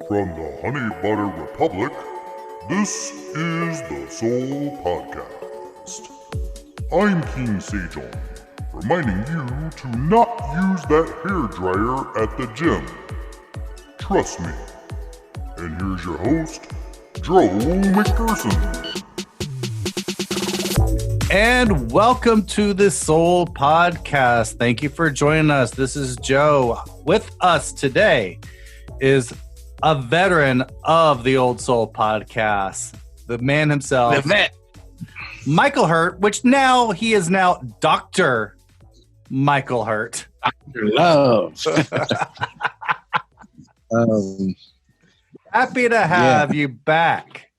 From the Honey Butter Republic, this is the Soul Podcast. I'm King Sejong, reminding you to not use that hairdryer at the gym. Trust me. And here's your host, Joe McPherson. And welcome to the Soul Podcast. Thank you for joining us. This is Joe. With us today is a veteran of the Old Soul Podcast, the man himself, the vet, Michael Hurt, which now he is now Dr. Michael Hurt. Dr. Love. Happy to have you back.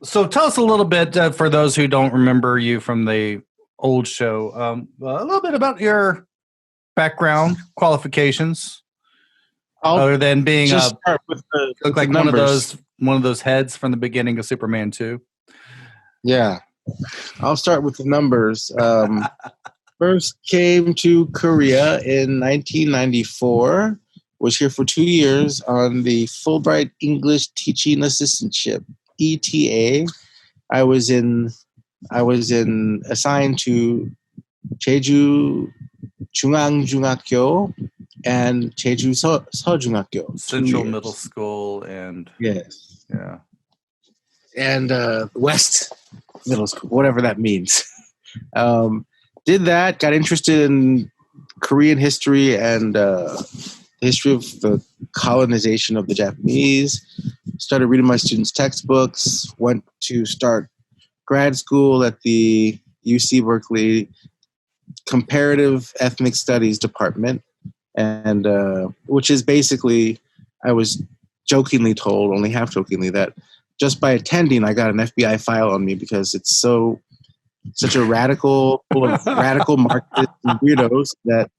So tell us a little bit, for those who don't remember you from the old show, a little bit about your background, qualifications. Other than being start with the, look like one of those heads from the beginning of Superman 2. Yeah, I'll start with the numbers. First came to Korea in 1994. Was here for 2 years on the Fulbright English Teaching Assistantship (ETA). I was assigned to Jeju 중앙중학교 and Jeju 서중학교, Central Middle School, and yes, yeah, and West Middle School, whatever that means. Did that, got interested in Korean history and the history of the colonization of the Japanese. Started reading my students' textbooks. Went to start grad school at the UC Berkeley Comparative Ethnic Studies Department. And which is basically, I was jokingly told, only half jokingly, that just by attending, I got an FBI file on me because it's such a radical, full of radical Marxists and weirdos that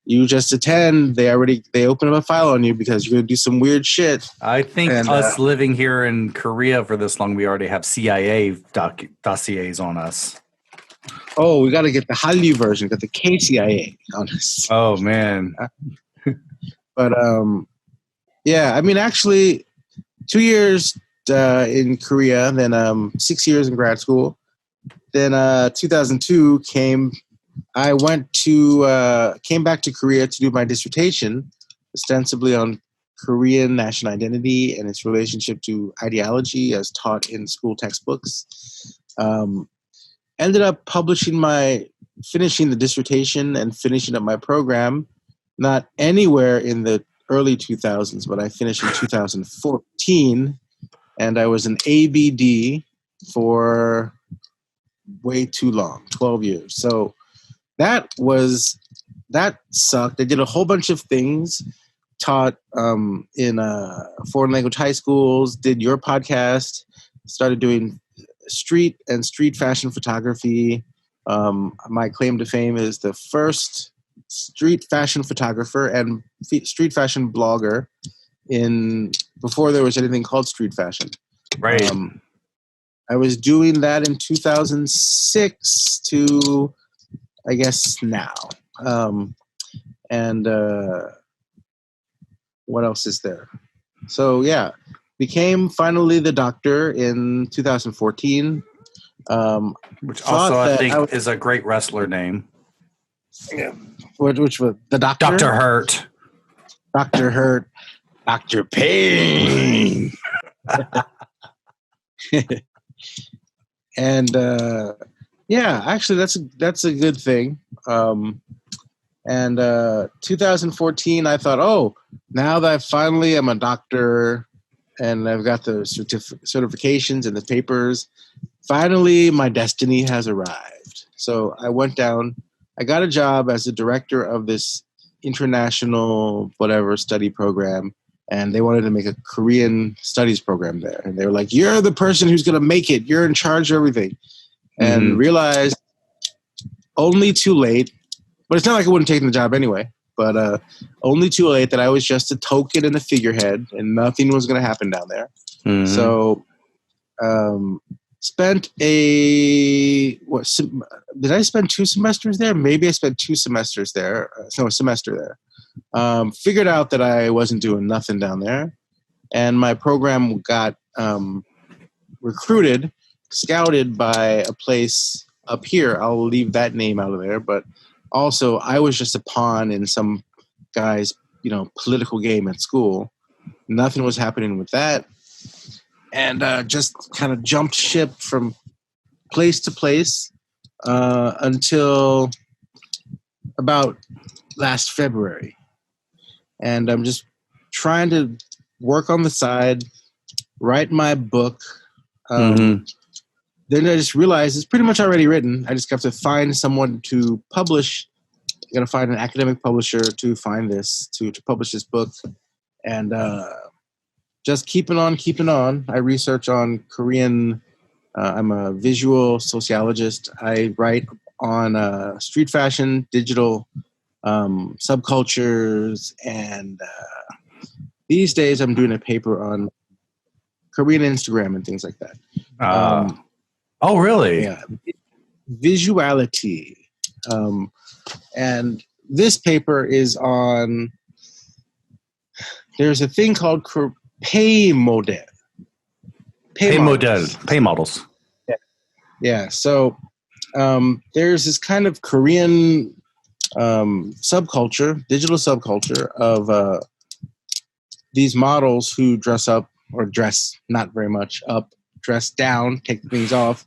you just attend, they open up a file on you because you're going to do some weird shit. I think us living here in Korea for this long, we already have CIA dossiers on us. Oh, we got to get the Hallyu version, got the KCIA on us. Oh, man. But, yeah, I mean, actually, 2 years in Korea, then 6 years in grad school. Then 2002 came back to Korea to do my dissertation, ostensibly on Korean national identity and its relationship to ideology as taught in school textbooks. Ended up finishing the dissertation and finishing up my program, not anywhere in the early 2000s, but I finished in 2014, and I was an ABD for way too long, 12 years. So that sucked. I did a whole bunch of things, taught in foreign language high schools, did your podcast, started doing street fashion photography. My claim to fame is the first street fashion photographer and street fashion blogger before there was anything called street fashion. Right. I was doing that in 2006 to, I guess, now. And what else is there? So, yeah. Became finally the doctor in 2014. Which also I think is a great wrestler name. Yeah. Which was the doctor? Dr. Hurt. Dr. Hurt. Dr. Pain. And yeah, actually that's a good thing. And 2014 I thought, oh, now that I finally am a doctor and I've got the certifications and the papers, finally my destiny has arrived. So I went down, I got a job as the director of this international whatever study program, and they wanted to make a Korean studies program there. And they were like, you're the person who's going to make it. You're in charge of everything. And realized only too late, but it's not like I wouldn't take the job anyway. But only too late that I was just a token and a figurehead, and nothing was going to happen down there. Mm-hmm. So, spent did I spend 2 semesters there? Maybe I spent 2 semesters there. No, a semester there. Figured out that I wasn't doing nothing down there. and my program got scouted by a place up here. I'll leave that name out of there, but also I was just a pawn in some guy's, political game at school. Nothing was happening with that, and just kind of jumped ship from place to place until about last February. And I'm just trying to work on the side, write my book. Then I just realized it's pretty much already written. I just have to find someone to publish. I got to find an academic publisher to find this, to publish this book. And just keeping on. I research on Korean. I'm a visual sociologist. I write on street fashion, digital subcultures, and these days I'm doing a paper on Korean Instagram and things like that. Oh, really? Yeah. Visuality. And this paper is on, there's a thing called pay model. Pay models. Yeah. So there's this kind of Korean subculture, digital subculture of these models who dress up or dress not very much up, dress down, take things off,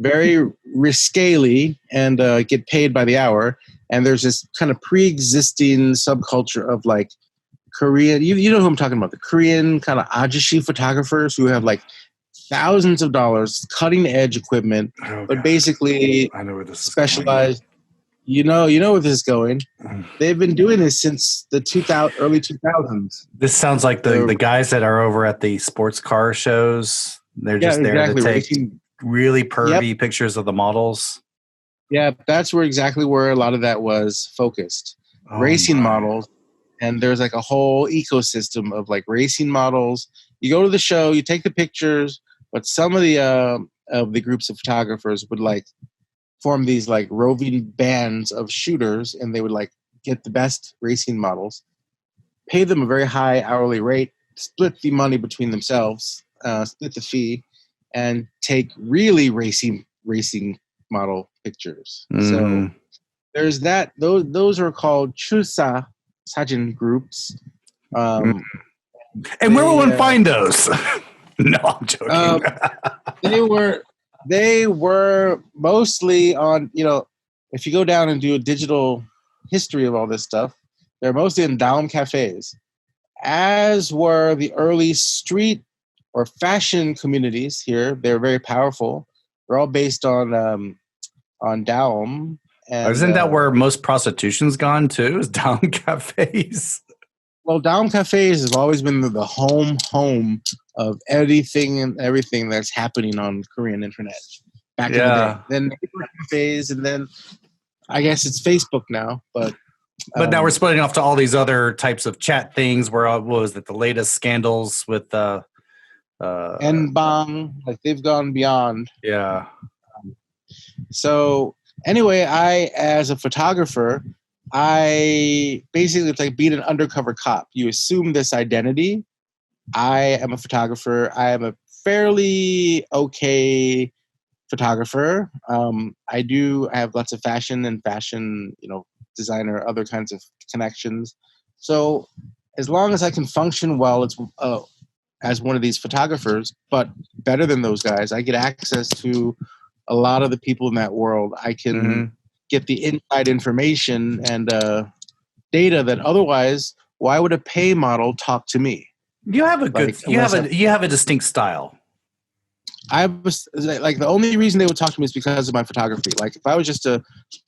very risquely, and get paid by the hour. And there's this kind of pre-existing subculture of like Korean, you know who I'm talking about, the Korean kind of ajashi photographers who have like thousands of dollars, cutting edge equipment, but basically I know where this specialized. You know where this is going. They've been doing this since the early 2000s. This sounds like the guys that are over at the sports car shows. They're just there to take really pervy pictures of the models. Yeah, that's exactly where a lot of that was focused. Racing models. And there's like a whole ecosystem of like racing models. You go to the show, you take the pictures, but some of the groups of photographers would like form these like roving bands of shooters, and they would like get the best racing models, pay them a very high hourly rate, split the money between themselves, split the fee, and take really racing model pictures. So there's that. Those are called chusa sajin groups. And where will one find those? No, I'm joking. They were mostly on, if you go down and do a digital history of all this stuff, they're mostly in daum cafes, as were the early street or fashion communities here. They're very powerful. They're all based on daum. And, isn't that where most prostitution's gone to? Is daum cafes? Well, daum cafes have always been the home of anything and everything that's happening on Korean internet back in the day. Then neighbor cafes, and then I guess it's Facebook now. But now we're splitting off to all these other types of chat things. Where what was it? The latest scandals with Nbang, like they've gone beyond. Yeah. So anyway, I, as a photographer, it's like being an undercover cop. You assume this identity. I am a photographer. I am a fairly okay photographer. I have lots of fashion, designer, other kinds of connections. So as long as I can function well, as one of these photographers, but better than those guys, I get access to a lot of the people in that world. I can get the inside information and data that otherwise, why would a pay model talk to me? You have you have a distinct style. I was like, the only reason they would talk to me is because of my photography. Like if I was just a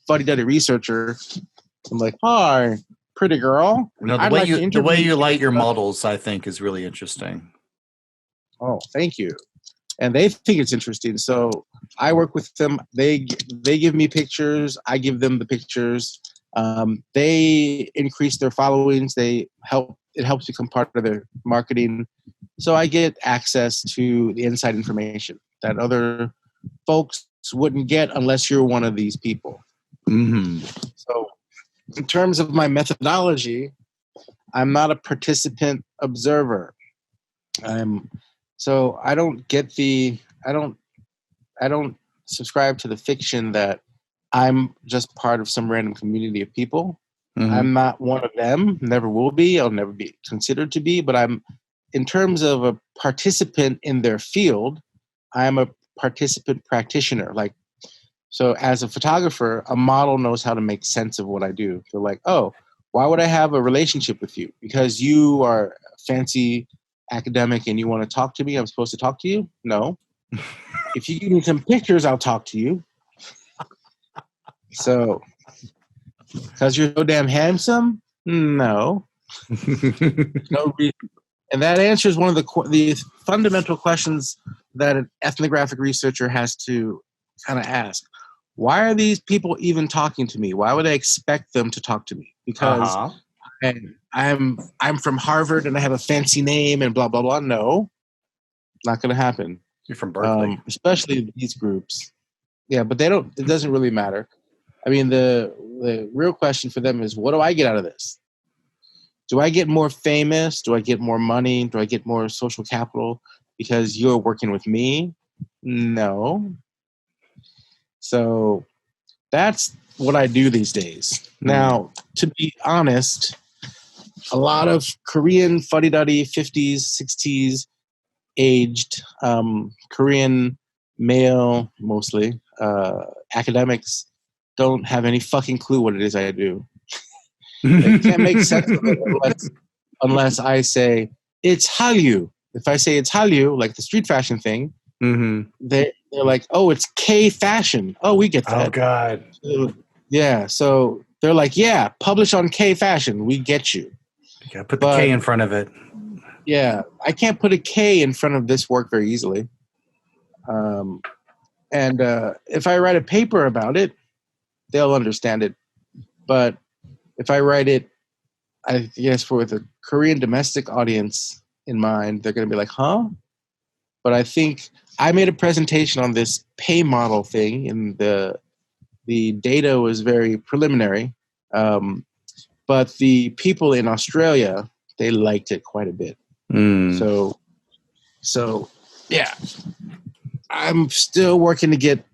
fuddy-duddy researcher, I'm like, hi, pretty girl. No, the way you light your models, I think, is really interesting. Oh, thank you. And they think it's interesting. So I work with them. They give me pictures. I give them the pictures. They increase their followings. It helps become part of their marketing. So I get access to the inside information that other folks wouldn't get unless you're one of these people. So in terms of my methodology, I'm not a participant observer. So I don't get I don't subscribe to the fiction that I'm just part of some random community of people. Mhm. I'm not one of them, never will be, I'll never be considered to be, but I'm, in terms of a participant in their field, I'm a participant practitioner. Like, so as a photographer, a model knows how to make sense of what I do. They're like, oh, why would I have a relationship with you? Because you are a fancy academic and you want to talk to me, I'm supposed to talk to you? No. If you give me some pictures, I'll talk to you. So, because you're so damn handsome? No. No reason. And that answers one of the fundamental questions that an ethnographic researcher has to kind of ask. Why are these people even talking to me? Why would I expect them to talk to me? Because I'm from Harvard and I have a fancy name and blah blah blah. No, not going to happen. You're from Berkeley, especially these groups. Yeah, but they don't. It doesn't really matter. I mean, the real question for them is, what do I get out of this? Do I get more famous? Do I get more money? Do I get more social capital because you're working with me? No. So that's what I do these days. Now, to be honest, a lot of Korean fuddy-duddy 50s, 60s aged Korean male, mostly, academics don't have any fucking clue what it is I do. They can't make sense of it unless I say, it's Hallyu. If I say it's Hallyu, like the street fashion thing, they're like, oh, it's K fashion. Oh, we get that. Oh, God. Yeah, so they're like, yeah, publish on K fashion. We get you. You got to put the K in front of it. Yeah, I can't put a K in front of this work very easily. And if I write a paper about it, they'll understand it. But if I write it, I guess with a Korean domestic audience in mind, they're going to be like, huh? But I think I made a presentation on this pay model thing, and the data was very preliminary. But the people in Australia, they liked it quite a bit. So yeah, I'm still working to get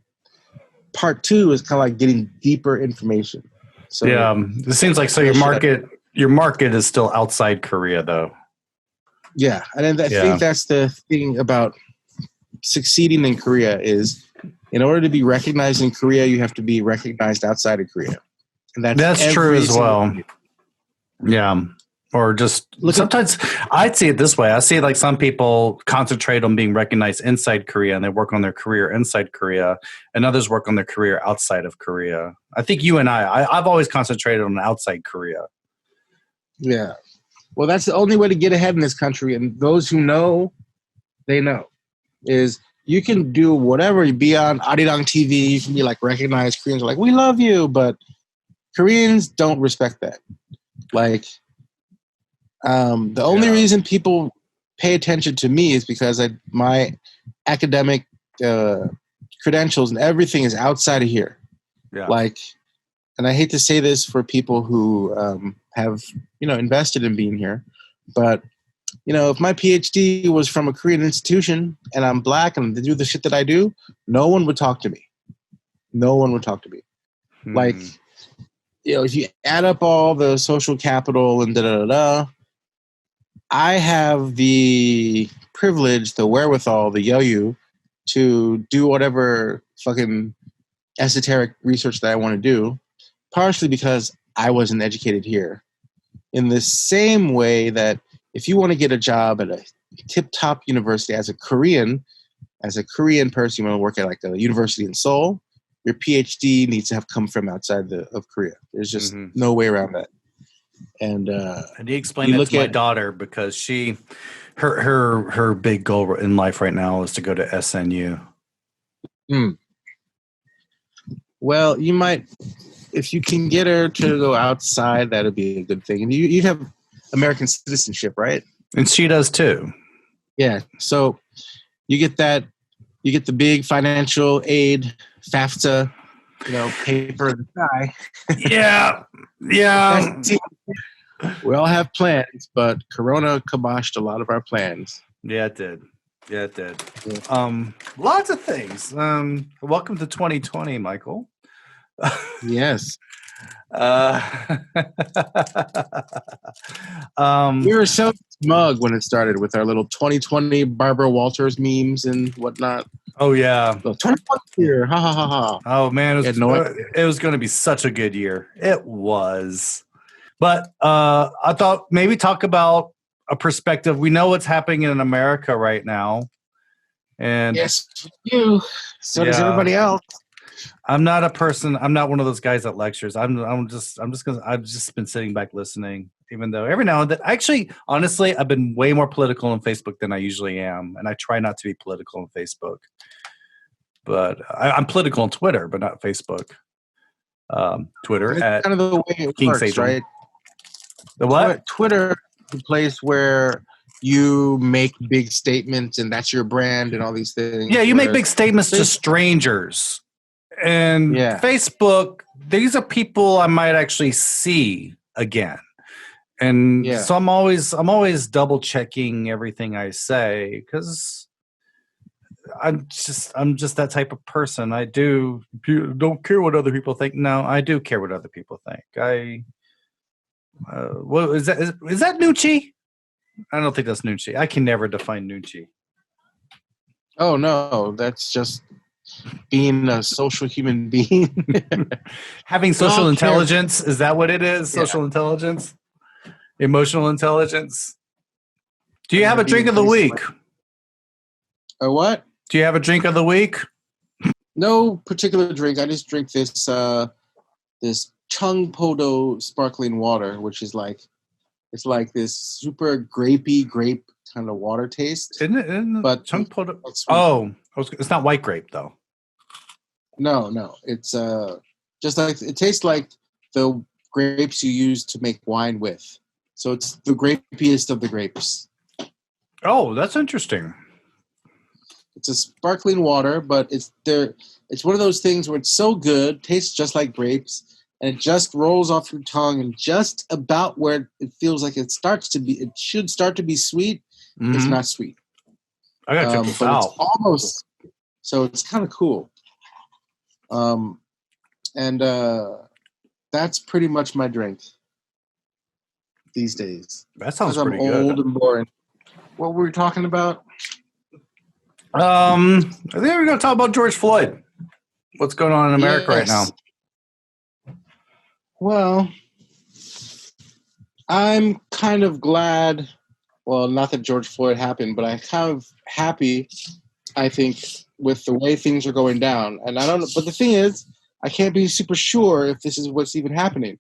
part 2 is kind of like getting deeper information. So yeah, it seems like your market is still outside Korea, though. Yeah, and I think that's the thing about succeeding in Korea is, in order to be recognized in Korea, you have to be recognized outside of Korea, and that's true as well. Yeah. Or just sometimes I'd see it this way. I see like some people concentrate on being recognized inside Korea and they work on their career inside Korea, and others work on their career outside of Korea. I think you and I've always concentrated on outside Korea. Yeah. Well, that's the only way to get ahead in this country. And those who know, they know, is you can do whatever. You be on Arirang TV. You can be like recognized. Koreans are like, we love you. But Koreans don't respect that. Like, the only reason people pay attention to me is because my academic credentials and everything is outside of here. Yeah. Like, and I hate to say this for people who have, invested in being here, but, if my PhD was from a Korean institution and I'm black and they do the shit that I do, no one would talk to me. No one would talk to me. Like, if you add up all the social capital and da-da-da-da, I have the privilege, the wherewithal, the yo-yo to do whatever fucking esoteric research that I want to do, partially because I wasn't educated here. In the same way that if you want to get a job at a tip-top university as a Korean person, you want to work at like a university in Seoul, your PhD needs to have come from outside of Korea. There's just no way around that. And he explained that to my daughter because her big goal in life right now is to go to SNU. Well, you might, if you can get her to go outside, that'd be a good thing. And you have American citizenship, right? And she does too. Yeah. So you get that. You get the big financial aid, FAFSA, paper in the sky. Yeah. We all have plans, but Corona kiboshed a lot of our plans. Yeah, it did. Yeah, it did. Yeah. Lots of things. Welcome to 2020, Michael. Yes. We were so smug when it started with our little 2020 Barbara Walters memes and whatnot. Oh yeah. 2020 here, ha ha ha ha. Oh man, It was going to be such a good year. It was. But I thought maybe talk about a perspective. We know what's happening in America right now. And yes, you. So does everybody else. I'm not a person. I'm not one of those guys that lectures. I've just been sitting back listening, even though every now and then, actually, honestly, I've been way more political on Facebook than I usually am. And I try not to be political on Facebook, but I'm political on Twitter, but not Facebook. Twitter It's at kind of the way it King works, Sejong. right? The what? Twitter is a place where you make big statements and that's your brand and all these things. Yeah, you make big statements to strangers. And Facebook, these are people I might actually see again. And so I'm always double checking everything I say because I'm just that type of person. I don't care what other people think. No, I do care what other people think. What is that? Is that Nucci? I don't think that's Nucci. I can never define Nucci. Oh no, that's just being a social human being. Having social intelligence, is that what it is? Social intelligence? Emotional intelligence? Do you have a drink of the week? A what? Do you have a drink of the week? No particular drink. I just drink this this Chung Podo sparkling water, which is like it's like this super grapey grape kind of water taste. Isn't it? But Chung Podo. It's not white grape though. No. It's just like it tastes like the grapes you use to make wine with. So it's the grapiest of the grapes. Oh, that's interesting. It's a sparkling water, but it's one of those things where it's so good, tastes just like grapes, and it just rolls off your tongue, and just about where it feels like it should start to be sweet. Mm-hmm. It's not sweet. I gotta check this out. It's almost, so it's kind of cool. That's pretty much my drink these days. That sounds pretty good. I'm old and boring. What were we talking about? I think we're going to talk about George Floyd. What's going on in America right now? Well, I'm kind of glad. Well, not that George Floyd happened, but I'm kind of happy, I think, with the way things are going down. And I don't know, but the thing is, I can't be super sure if this is what's even happening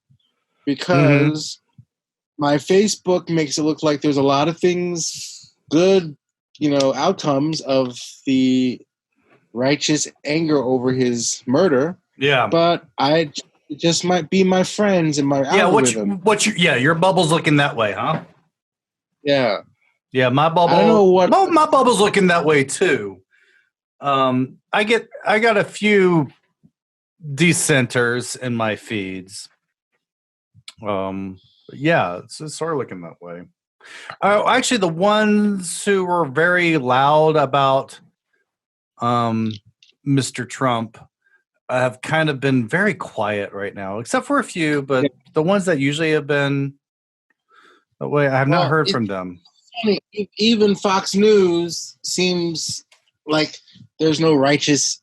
because my Facebook makes it look like there's a lot of things, good, outcomes of the righteous anger over his murder. Yeah. But it just might be my friends and my algorithm. Your bubble's looking that way, huh? Yeah. Yeah, my bubble. I don't know what. My bubble's looking that way too. I got a few dissenters in my feeds. It's sort of looking that way. Actually, the ones who were very loud about Mr. Trump have kind of been very quiet right now, except for a few. But the ones that usually have been that way, I have not heard from them. Funny. Even Fox News seems like there's no righteous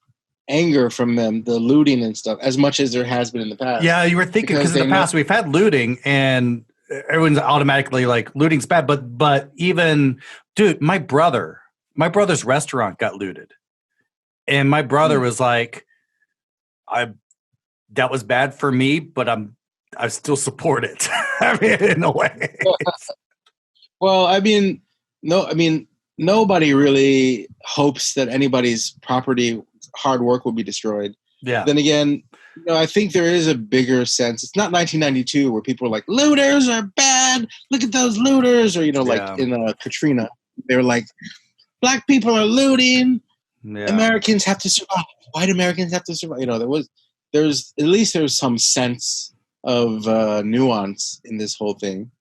anger from them, the looting and stuff, as much as there has been in the past. Yeah, you were thinking because in the past we've had looting and everyone's automatically like looting's bad, but even dude, my brother's restaurant got looted, and my brother was like, that was bad for me, but I still support it. I mean, in a way. Well, nobody really hopes that anybody's property, hard work will be destroyed. Yeah. Then again, I think there is a bigger sense. It's not 1992 where people are like, looters are bad. Look at those looters. Or, like in Katrina, they were like, black people are looting. Yeah. Americans have to survive. White Americans have to survive. There's some sense of nuance in this whole thing.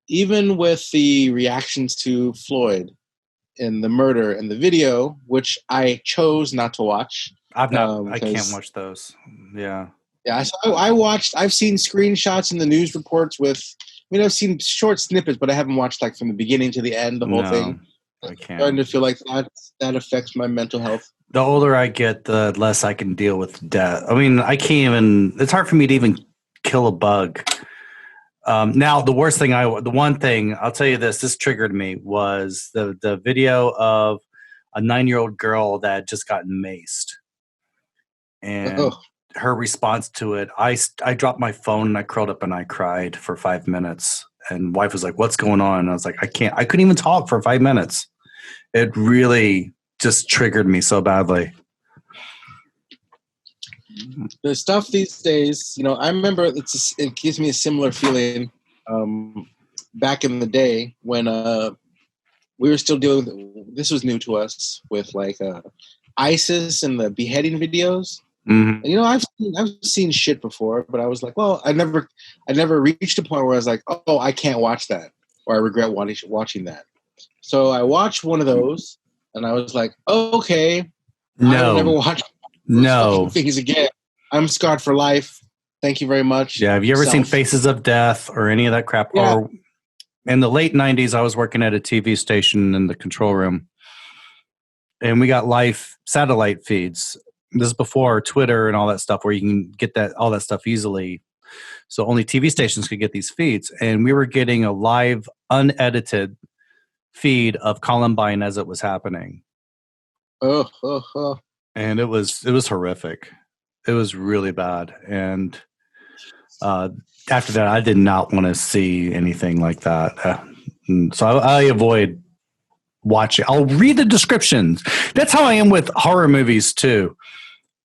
even with the reactions to Floyd and the murder and the video, which I chose not to watch. I've not. I can't watch those. Yeah. Yeah. So I watched. I've seen screenshots in the news reports with. I mean, I've seen short snippets, but I haven't watched like from the beginning to the end, the whole thing. I can't. Starting to feel like that affects my mental health. The older I get, the less I can deal with death. I mean, I can't even. It's hard for me to even kill a bug. Now, the one thing I'll tell you this triggered me was the video of a 9-year-old girl that just got maced, and her response to it. I dropped my phone and I curled up and I cried for 5 minutes. And wife was like, "What's going on?" And I was like, I couldn't even talk for 5 minutes. It really just triggered me so badly. The stuff these days, I remember it gives me a similar feeling back in the day when we were still dealing with, this was new to us, with like ISIS and the beheading videos. Mm-hmm. And, I've seen shit before, but I was like, well, I never reached a point where I was like, oh, I can't watch that, or I regret watching that. So I watched one of those, and I was like, oh, okay, I'll never watch those things again. I'm scarred for life. Thank you very much. Yeah, have you ever seen Faces of Death or any of that crap? Yeah. Or in the late 90s, I was working at a TV station in the control room, and we got live satellite feeds. This is before Twitter and all that stuff, where you can get all that stuff easily. So only TV stations could get these feeds, and we were getting a live, unedited feed of Columbine as it was happening. And it was horrific. It was really bad. And after that, I did not want to see anything like that. So I avoid watching. I'll read the descriptions. That's how I am with horror movies too.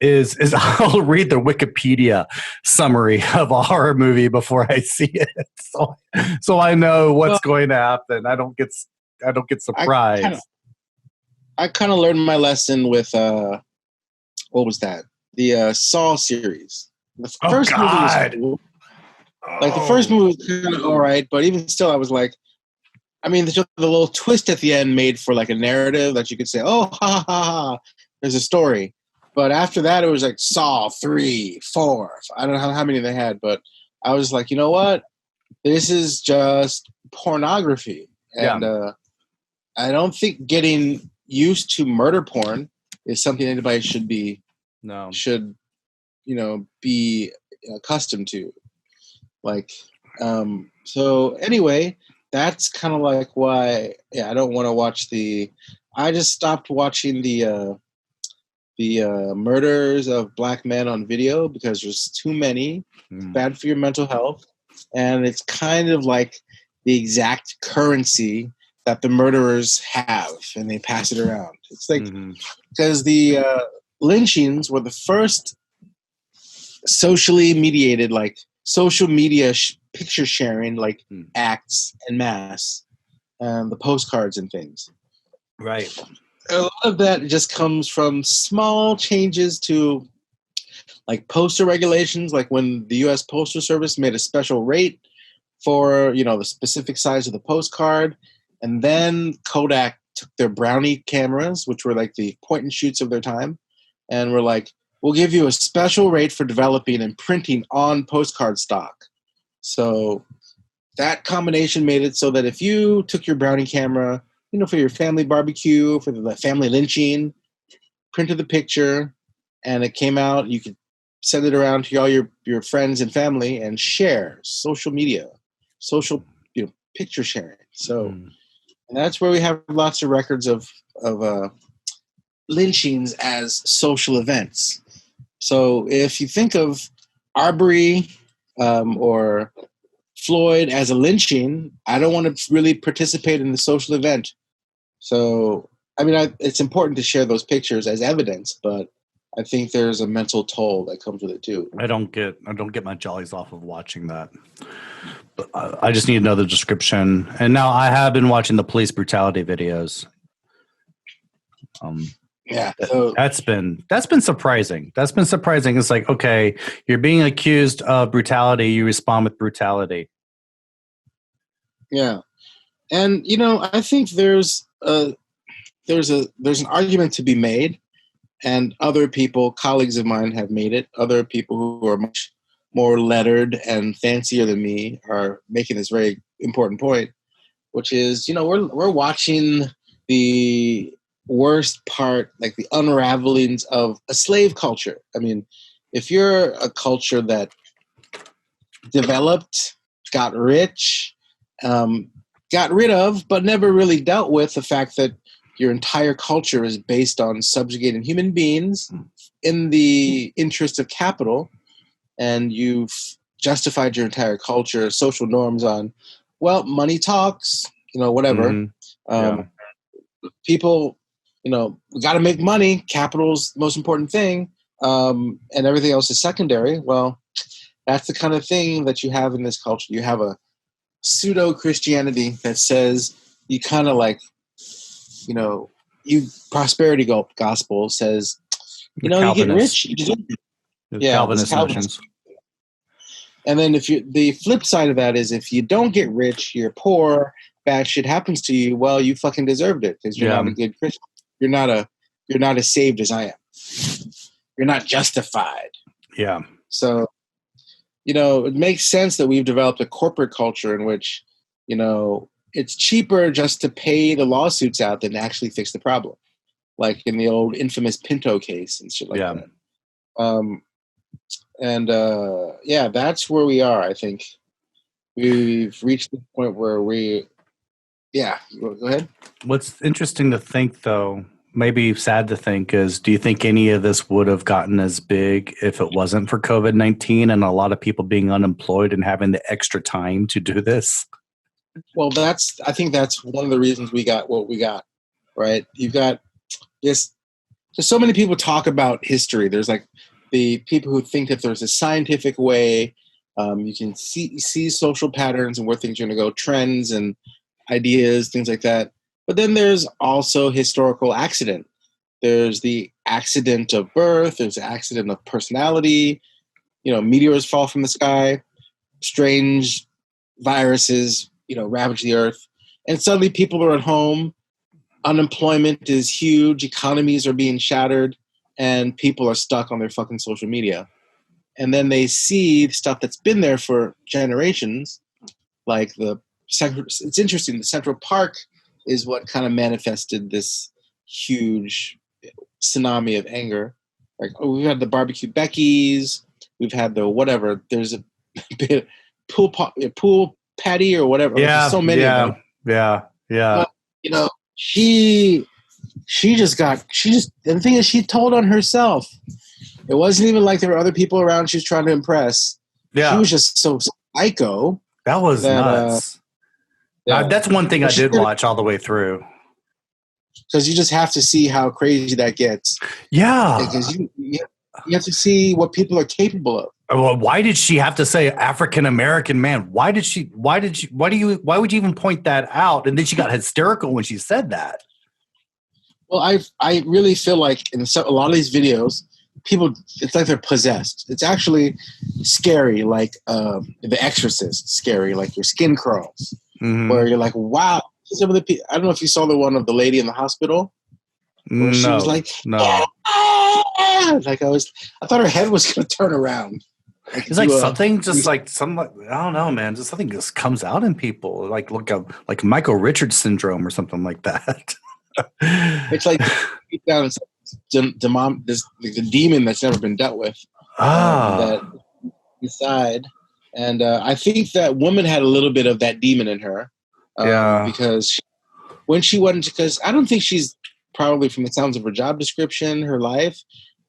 Is I'll read the Wikipedia summary of a horror movie before I see it, so I know what's going to happen. I don't get surprised. I kind of learned my lesson with what was that? The Saw series. The first movie was cool. Like the first movie was kind of all right, but even still, I was like, I mean, the little twist at the end made for like a narrative that you could say, oh, ha ha ha, there's a story. But after that, it was like Saw 3, 4. I don't know how many they had, but I was like, you know what? This is just pornography. And I don't think getting used to murder porn is something anybody should be accustomed to. Like, so anyway, that's kind of like why, I don't want to watch I just stopped watching the murders of black men on video because there's too many. It's bad for your mental health. And it's kind of like the exact currency that the murderers have, and they pass it around. It's like, because the lynchings were the first socially mediated, like social media picture sharing, like acts en masse, the postcards and things. Right. A lot of that just comes from small changes to like postal regulations, like when the U.S. Postal Service made a special rate for, the specific size of the postcard. And then Kodak took their Brownie cameras, which were like the point and shoots of their time, and were like, we'll give you a special rate for developing and printing on postcard stock. So that combination made it so that if you took your Brownie camera, for your family barbecue, for the family lynching, printed the picture, and it came out, you could send it around to all your friends and family and share social media, social picture sharing. So and that's where we have lots of records of lynchings as social events. So if you think of Arbery or Floyd as a lynching, I don't want to really participate in the social event. So, I mean, it's important to share those pictures as evidence, but I think there's a mental toll that comes with it too. I don't get my jollies off of watching that. But I just need to know the description. And now I have been watching the police brutality videos. So that's been surprising. That's been surprising. It's like, okay, you're being accused of brutality, you respond with brutality. Yeah. And I think there's an argument to be made, and other people, colleagues of mine, have made it. Other people who are much more lettered and fancier than me are making this very important point, which is, we're watching the worst part, like the unravelings of a slave culture. I mean, if you're a culture that developed, got rich, got rid of, but never really dealt with the fact that your entire culture is based on subjugating human beings in the interest of capital, and you've justified your entire culture, social norms on, well, money talks, whatever. Yeah. People, we got to make money. Capital's the most important thing, and everything else is secondary. Well, that's the kind of thing that you have in this culture. You have a pseudo-Christianity that says you kind of like, prosperity gospel says, you get rich. You deserve it. Calvinist notions. And then the flip side of that is if you don't get rich, you're poor, bad shit happens to you. Well, you fucking deserved it because you're not a good Christian. You're not as saved as I am. You're not justified. Yeah. So, it makes sense that we've developed a corporate culture in which, it's cheaper just to pay the lawsuits out than to actually fix the problem. Like in the old infamous Pinto case and shit like that. That's where we are. I think we've reached the point where go ahead. What's interesting to think, though, maybe sad to think, is do you think any of this would have gotten as big if it wasn't for COVID-19 and a lot of people being unemployed and having the extra time to do this? Well, I think that's one of the reasons we got what we got, right? You've got this. There's so many people talk about history. There's like the people who think that there's a scientific way. You can see social patterns and where things are going to go, trends and ideas, things like that. But then there's also historical accident. There's the accident of birth. There's the accident of personality. Meteors fall from the sky. Strange viruses, ravage the earth. And suddenly people are at home. Unemployment is huge. Economies are being shattered. And people are stuck on their fucking social media. And then they see stuff that's been there for generations. Like it's interesting. The Central Park is what kind of manifested this huge tsunami of anger. Like, we've had the barbecue Becky's, we've had the whatever. There's a pool patty or whatever. There's so many of them. Yeah. But, the thing is, she told on herself. It wasn't even like there were other people around she was trying to impress. Yeah. She was just so psycho. That was nuts. That's one thing I did watch all the way through. Because you just have to see how crazy that gets. Yeah. Because you have to see what people are capable of. Well, why did she have to say African American man? Why would you even point that out? And then she got hysterical when she said that. Well, I really feel like in a lot of these videos, people, it's like they're possessed. It's actually scary, like The Exorcist, scary, like your skin crawls. Mm-hmm. Where you're like, wow. Some of the people, I don't know if you saw the one of the lady in the hospital. Where she was like, no. Like I thought her head was going to turn around. Like, it's like something just like some, I don't know, man. Just something just comes out in people, like like Michael Richards syndrome or something like that. It's like deep down, it's the demon that's never been dealt with. That inside, and I think that woman had a little bit of that demon in her. Because because I don't think she's probably, from the sounds of her job description, her life,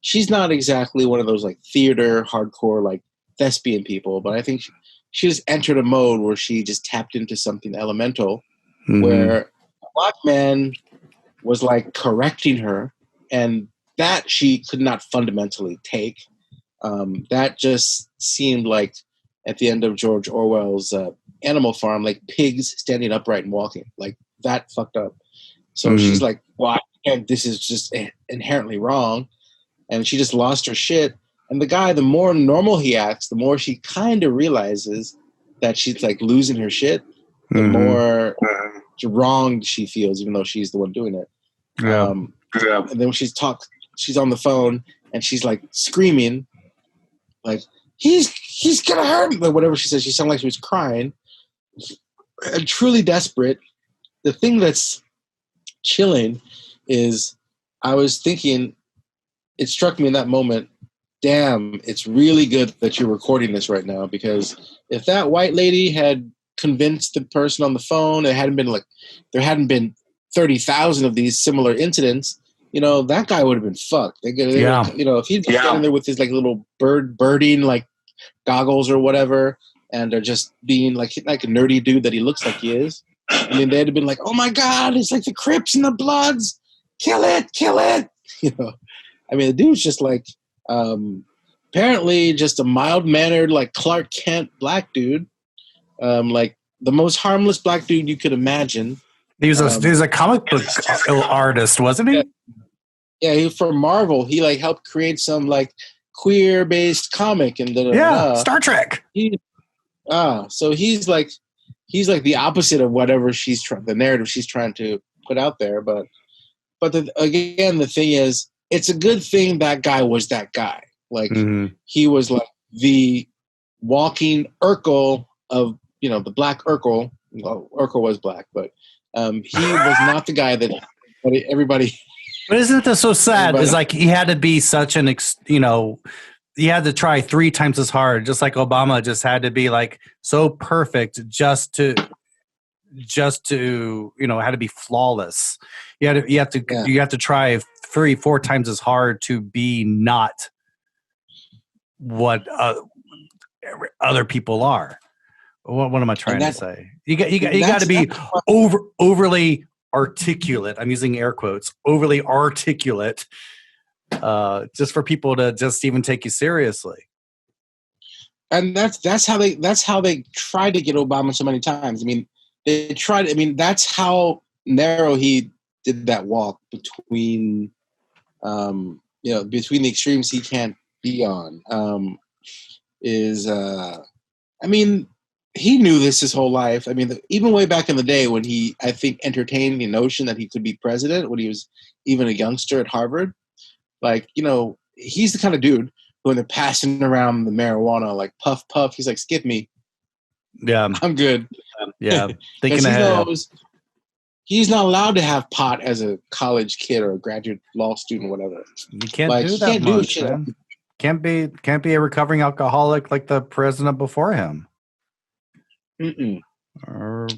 she's not exactly one of those like theater hardcore like thespian people, but I think she just entered a mode where she just tapped into something elemental, where a black man was like correcting her, and that she could not fundamentally take. That just seemed like at the end of George Orwell's Animal Farm, like pigs standing upright and walking, like that fucked up. So she's like, well, this is just inherently wrong. And she just lost her shit. And the guy, the more normal he acts, the more she kind of realizes that she's like losing her shit. the more wronged she feels, even though she's the one doing it. And then when she's on the phone and she's like screaming, like he's gonna hurt me, like whatever she says. She sounded like she was crying and truly desperate. The thing that's chilling is I was thinking, it struck me in that moment, damn, it's really good that you're recording this right now, because if that white lady had convinced the person on the phone, there hadn't been 30,000 of these similar incidents, that guy would have been fucked. If he'd been standing there with his like little birding like goggles or whatever, and are just being like a nerdy dude that he looks like he is, I mean, they'd have been like, oh my God, it's like the Crips and the Bloods, kill it. I mean, the dude's just like, apparently just a mild-mannered like Clark Kent black dude, like the most harmless black dude you could imagine. He was a comic book artist, wasn't he? Yeah, he from Marvel. He like helped create some like queer-based comic and Star Trek. So he's like the opposite of whatever the narrative she's trying to put out there. But the thing is, it's a good thing that guy was that guy. Like he was like the walking Urkel of the black Urkel. Well, Urkel was black, but he was not the guy that everybody. But isn't that so sad? It's like he had to be such an he had to try 3 times as hard, just like Obama just had to be like so perfect just to had to be flawless. You have to try 3-4 times as hard to be not what other people are. What am I trying to say? You got to be overly articulate. I'm using air quotes. Overly articulate, just for people to just even take you seriously. And that's how they tried to get Obama so many times. I mean, they tried. I mean, that's how narrow he did that walk between, between the extremes he can't be on. I mean, he knew this his whole life. I mean, even way back in the day when he, I think, entertained the notion that he could be president when he was even a youngster at Harvard. Like, he's the kind of dude who, when they're passing around the marijuana, like puff, puff, he's like, skip me. Yeah. I'm good. Yeah. Thinking ahead. He's not allowed to have pot as a college kid or a graduate law student, whatever. You can't do that much, man. Can't be a recovering alcoholic like the president before him. Or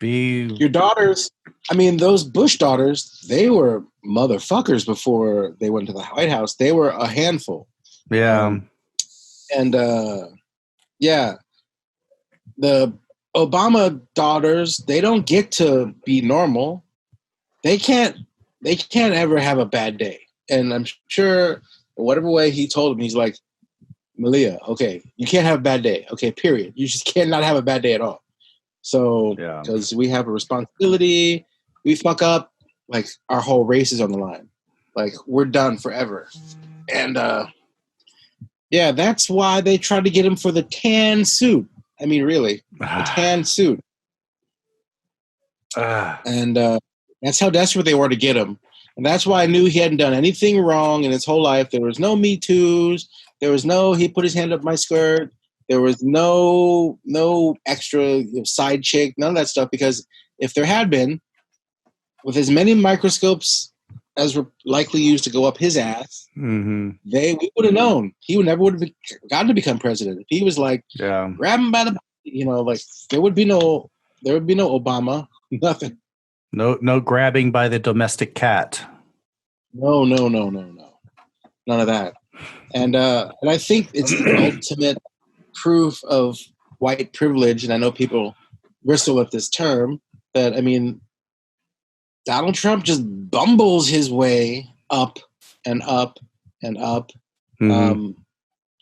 be your daughters. I mean, those Bush daughters, they were motherfuckers before they went to the White House. They were a handful. Yeah. The Obama daughters, they don't get to be normal. They can't ever have a bad day. And I'm sure whatever way he told him, he's like, Malia, okay, you can't have a bad day. Okay, period. You just cannot have a bad day at all. So, because we have a responsibility, we fuck up, like our whole race is on the line. Like we're done forever. And that's why they tried to get him for the tan suit. I mean, really, the tan suit. And that's how desperate they were to get him. And that's why I knew he hadn't done anything wrong in his whole life. There was no Me Too's. There was no, he put his hand up my skirt. There was no extra side chick, none of that stuff. Because if there had been, with as many microscopes as were likely used to go up his ass, we would have known. He would have gotten to become president. If he was like, grab him by the, like there would be no Obama, nothing. No grabbing by the domestic cat. No. None of that. And I think it's the ultimate proof of white privilege. And I know people bristle at this term, that, I mean, Donald Trump just bumbles his way up and up and up,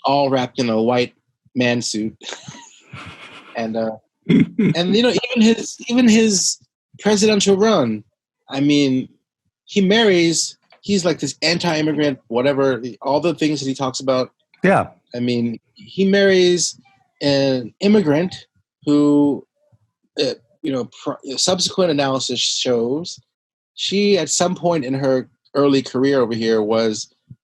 all wrapped in a white man suit. And even his presidential run, I mean, he's like this anti-immigrant, whatever, all the things that he talks about. Yeah. I mean, he marries an immigrant who subsequent analysis shows she, at some point in her early career over here,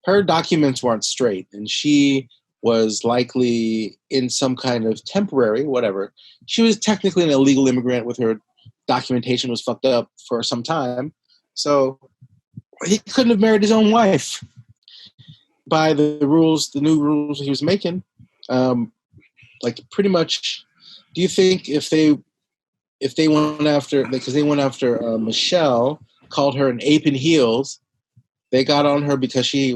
her documents weren't straight, and she was likely in some kind of temporary, whatever. She was technically an illegal immigrant with her documentation was fucked up for some time. So he couldn't have married his own wife by the new rules he was making. Like pretty much, do you think if they went after, because they went after Michelle, called her an ape in heels, they got on her because she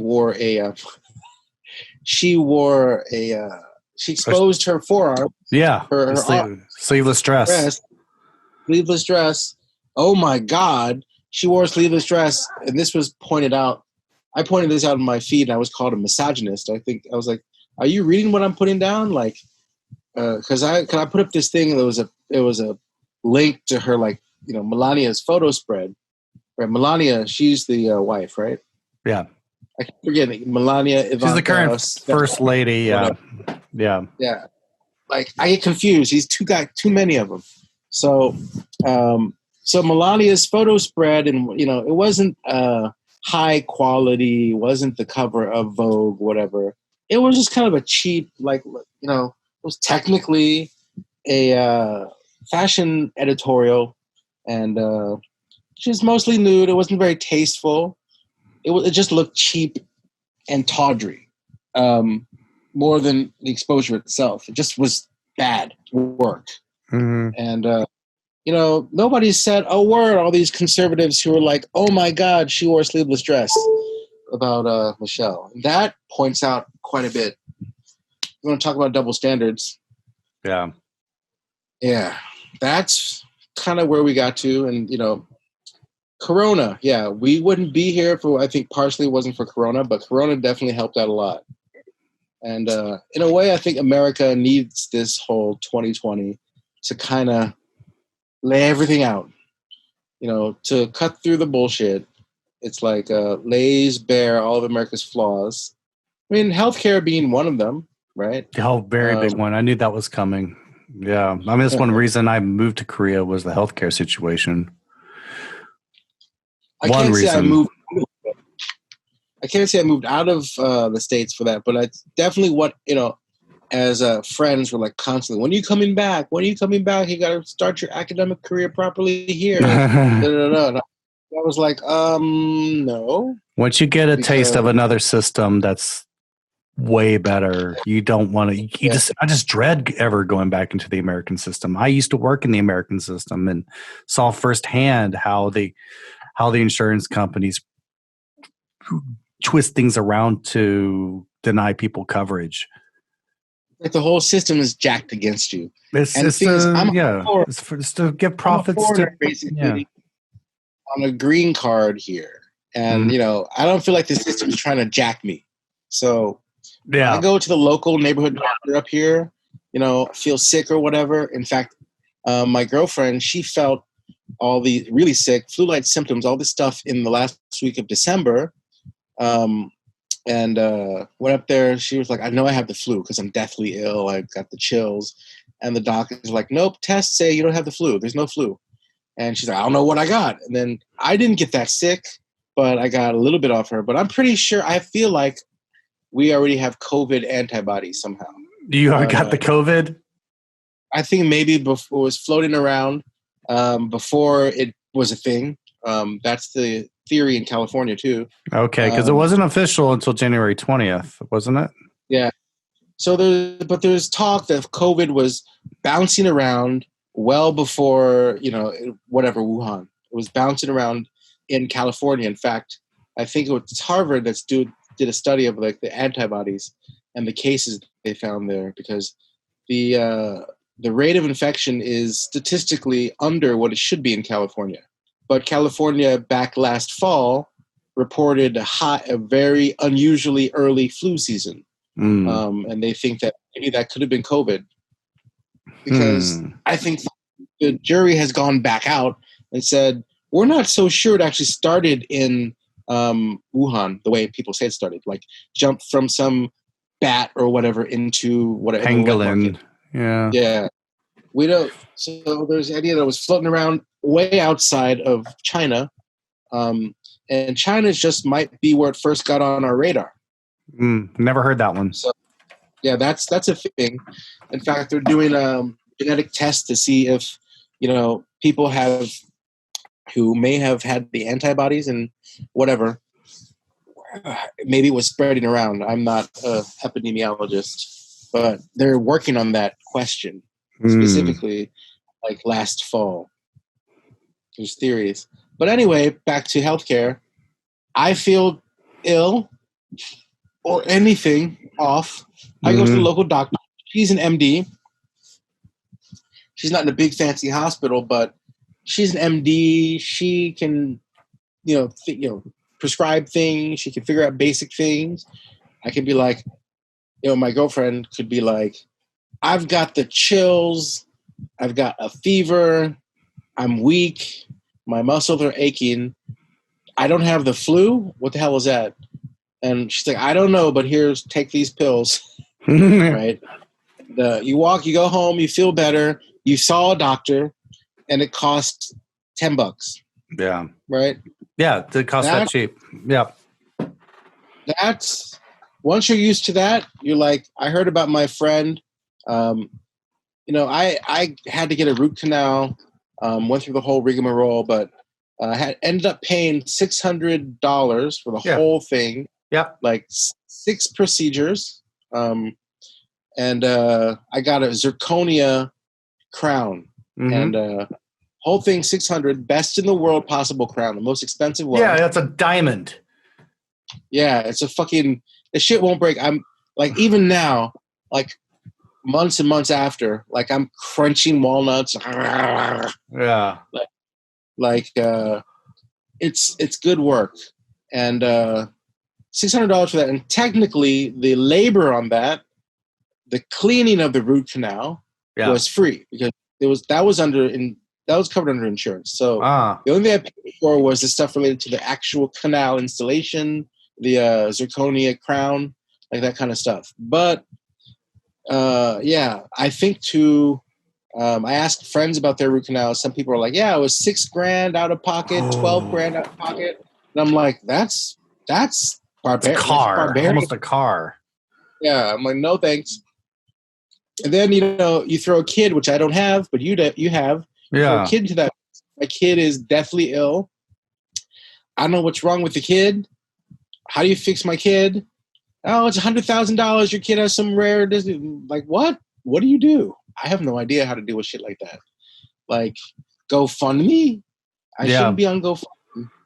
exposed her forearm. Yeah. Her sleeveless dress. Sleeveless dress. Oh my God. She wore a sleeveless dress. And this was pointed out. I pointed this out in my feed and I was called a misogynist. I was like, are you reading what I'm putting down? Like, cause I put up this thing. It was a link to her, like, Melania's photo spread. Right. Melania, she's the wife, right? Yeah. I keep forgetting. Melania, Ivanka, she's the current first lady. Yeah. Yeah. Yeah. Like, I get confused. He's too many of them. So, so Melania's photo spread, and it wasn't high quality, wasn't the cover of Vogue, whatever. It was just kind of a cheap, like, it was technically a fashion editorial, and she was mostly nude. It wasn't very tasteful. It just looked cheap and tawdry, more than the exposure itself. It just was bad work. Mm-hmm. And, nobody said a word. All these conservatives who were like, oh my God, she wore a sleeveless dress, about Michelle. That points out quite a bit. You want to talk about double standards? Yeah. Yeah. That's kind of where we got to. And, Corona, yeah, we wouldn't be here if I think partially it wasn't for Corona, but Corona definitely helped out a lot. And in a way, I think America needs this whole 2020 to kind of lay everything out, to cut through the bullshit. It's like lays bare all of America's flaws. I mean, healthcare being one of them, right? Oh, very big one. I knew that was coming. Yeah. I mean, that's one reason I moved to Korea was the healthcare situation. I can't say I moved out of the States for that, but it's definitely what, as friends were like constantly, when are you coming back? When are you coming back? You got to start your academic career properly here. I was like, no. Once you get a taste of another system that's way better, you don't want to, I just dread ever going back into the American system. I used to work in the American system and saw firsthand how the insurance companies twist things around to deny people coverage. Like the whole system is jacked against you. It's to give profits to basically on a green card here, and I don't feel like the system is trying to jack me. So I go to the local neighborhood doctor up here. Feel sick or whatever. In fact, my girlfriend, she felt all the really sick flu-like symptoms, all this stuff in the last week of December. And went up there. She was like, I know I have the flu because I'm deathly ill. I've got the chills. And the doctor's like, nope, tests say you don't have the flu. There's no flu. And she's like, I don't know what I got. And then I didn't get that sick, but I got a little bit off her. But I'm pretty sure, I feel like we already have COVID antibodies somehow. You got the COVID? I think maybe before it was floating around before it was a thing. That's the theory in California too. Okay, because it wasn't official until January 20th, wasn't it? Yeah. So there's talk that COVID was bouncing around well before, whatever, Wuhan. It was bouncing around in California. In fact, I think it's Harvard that did a study of like the antibodies and the cases they found there, because the rate of infection is statistically under what it should be in California. But California back last fall reported a very unusually early flu season. And they think that maybe that could have been COVID. Because I think the jury has gone back out and said, we're not so sure it actually started in Wuhan, the way people say it started. Like jumped from some bat or whatever into whatever. Pangolin. Yeah. Yeah. We don't. So there's the idea that was floating around way outside of China, and China just might be where it first got on our radar. Never heard that one. So yeah, that's a thing. In fact, they're doing genetic tests to see if people who may have had the antibodies and whatever. Maybe it was spreading around. I'm not an epidemiologist, but they're working on that question specifically, like last fall. There's theories. But anyway, back to healthcare. I feel ill or anything off. I go to the local doctor. She's an MD. She's not in a big fancy hospital, but she's an MD. She can, prescribe things. She can figure out basic things. I can be like, my girlfriend could be like, I've got the chills. I've got a fever. I'm weak. My muscles are aching. I don't have the flu. What the hell is that? And she's like, I don't know, but take these pills. Right? You go home, you feel better. You saw a doctor, and it costs $10. Yeah. Right? Yeah, it costs that cheap. Yeah. That's once you're used to that, you're like, I heard about my friend. I had to get a root canal. Went through the whole rigmarole, but ended up paying $600 for the whole thing. Yep. Like 6 procedures. And I got a zirconia crown. And whole thing $600, best in the world possible crown, the most expensive one. Yeah, that's a diamond. Yeah, it's a fucking, the shit won't break. I'm like, even now, like months and months after, like I'm crunching walnuts. Yeah. It's good work. And $600 for that. And technically the labor on that, the cleaning of the root canal was free because that was covered under insurance. So the only thing I paid for was the stuff related to the actual canal installation, the zirconia crown, like that kind of stuff. But I think I asked friends about their root canals. Some people are like, yeah, it was $6,000 out of pocket, $12,000 out of pocket. And I'm like, that's barbaric. Almost a car. Yeah, I'm like, no thanks. And then you throw a kid, which I don't have, but you have. Yeah. A kid to that. My kid is deathly ill. I don't know what's wrong with the kid. How do you fix my kid? Oh, it's $100,000. Your kid has some rare disease. Like, what? What do you do? I have no idea how to deal with shit like that. Like, GoFundMe? I shouldn't be on GoFundMe.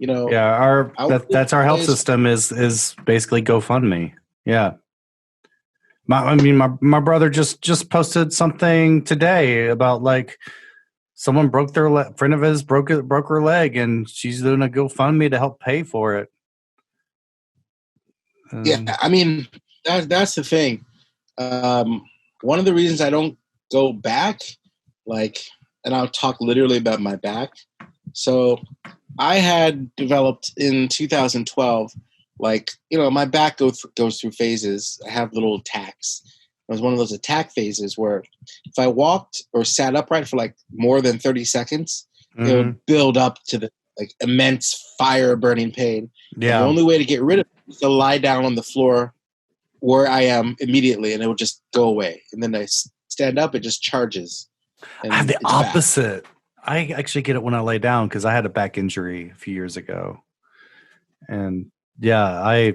Yeah, that's our health system is basically GoFundMe. Yeah. My brother just posted something today about like someone broke friend of his broke her leg, and she's doing a GoFundMe to help pay for it. That's the thing. One of the reasons I don't go back, and I'll talk literally about my back. So I had developed in 2012, my back goes through phases. I have little attacks. It was one of those attack phases where if I walked or sat upright for more than 30 seconds, it would build up to the immense fire burning pain. Yeah. And the only way to get rid of it is to lie down on the floor where I am immediately, and it would just go away. And then I stand up, it just charges. I have the opposite. Back. I actually get it when I lay down because I had a back injury a few years ago. And yeah,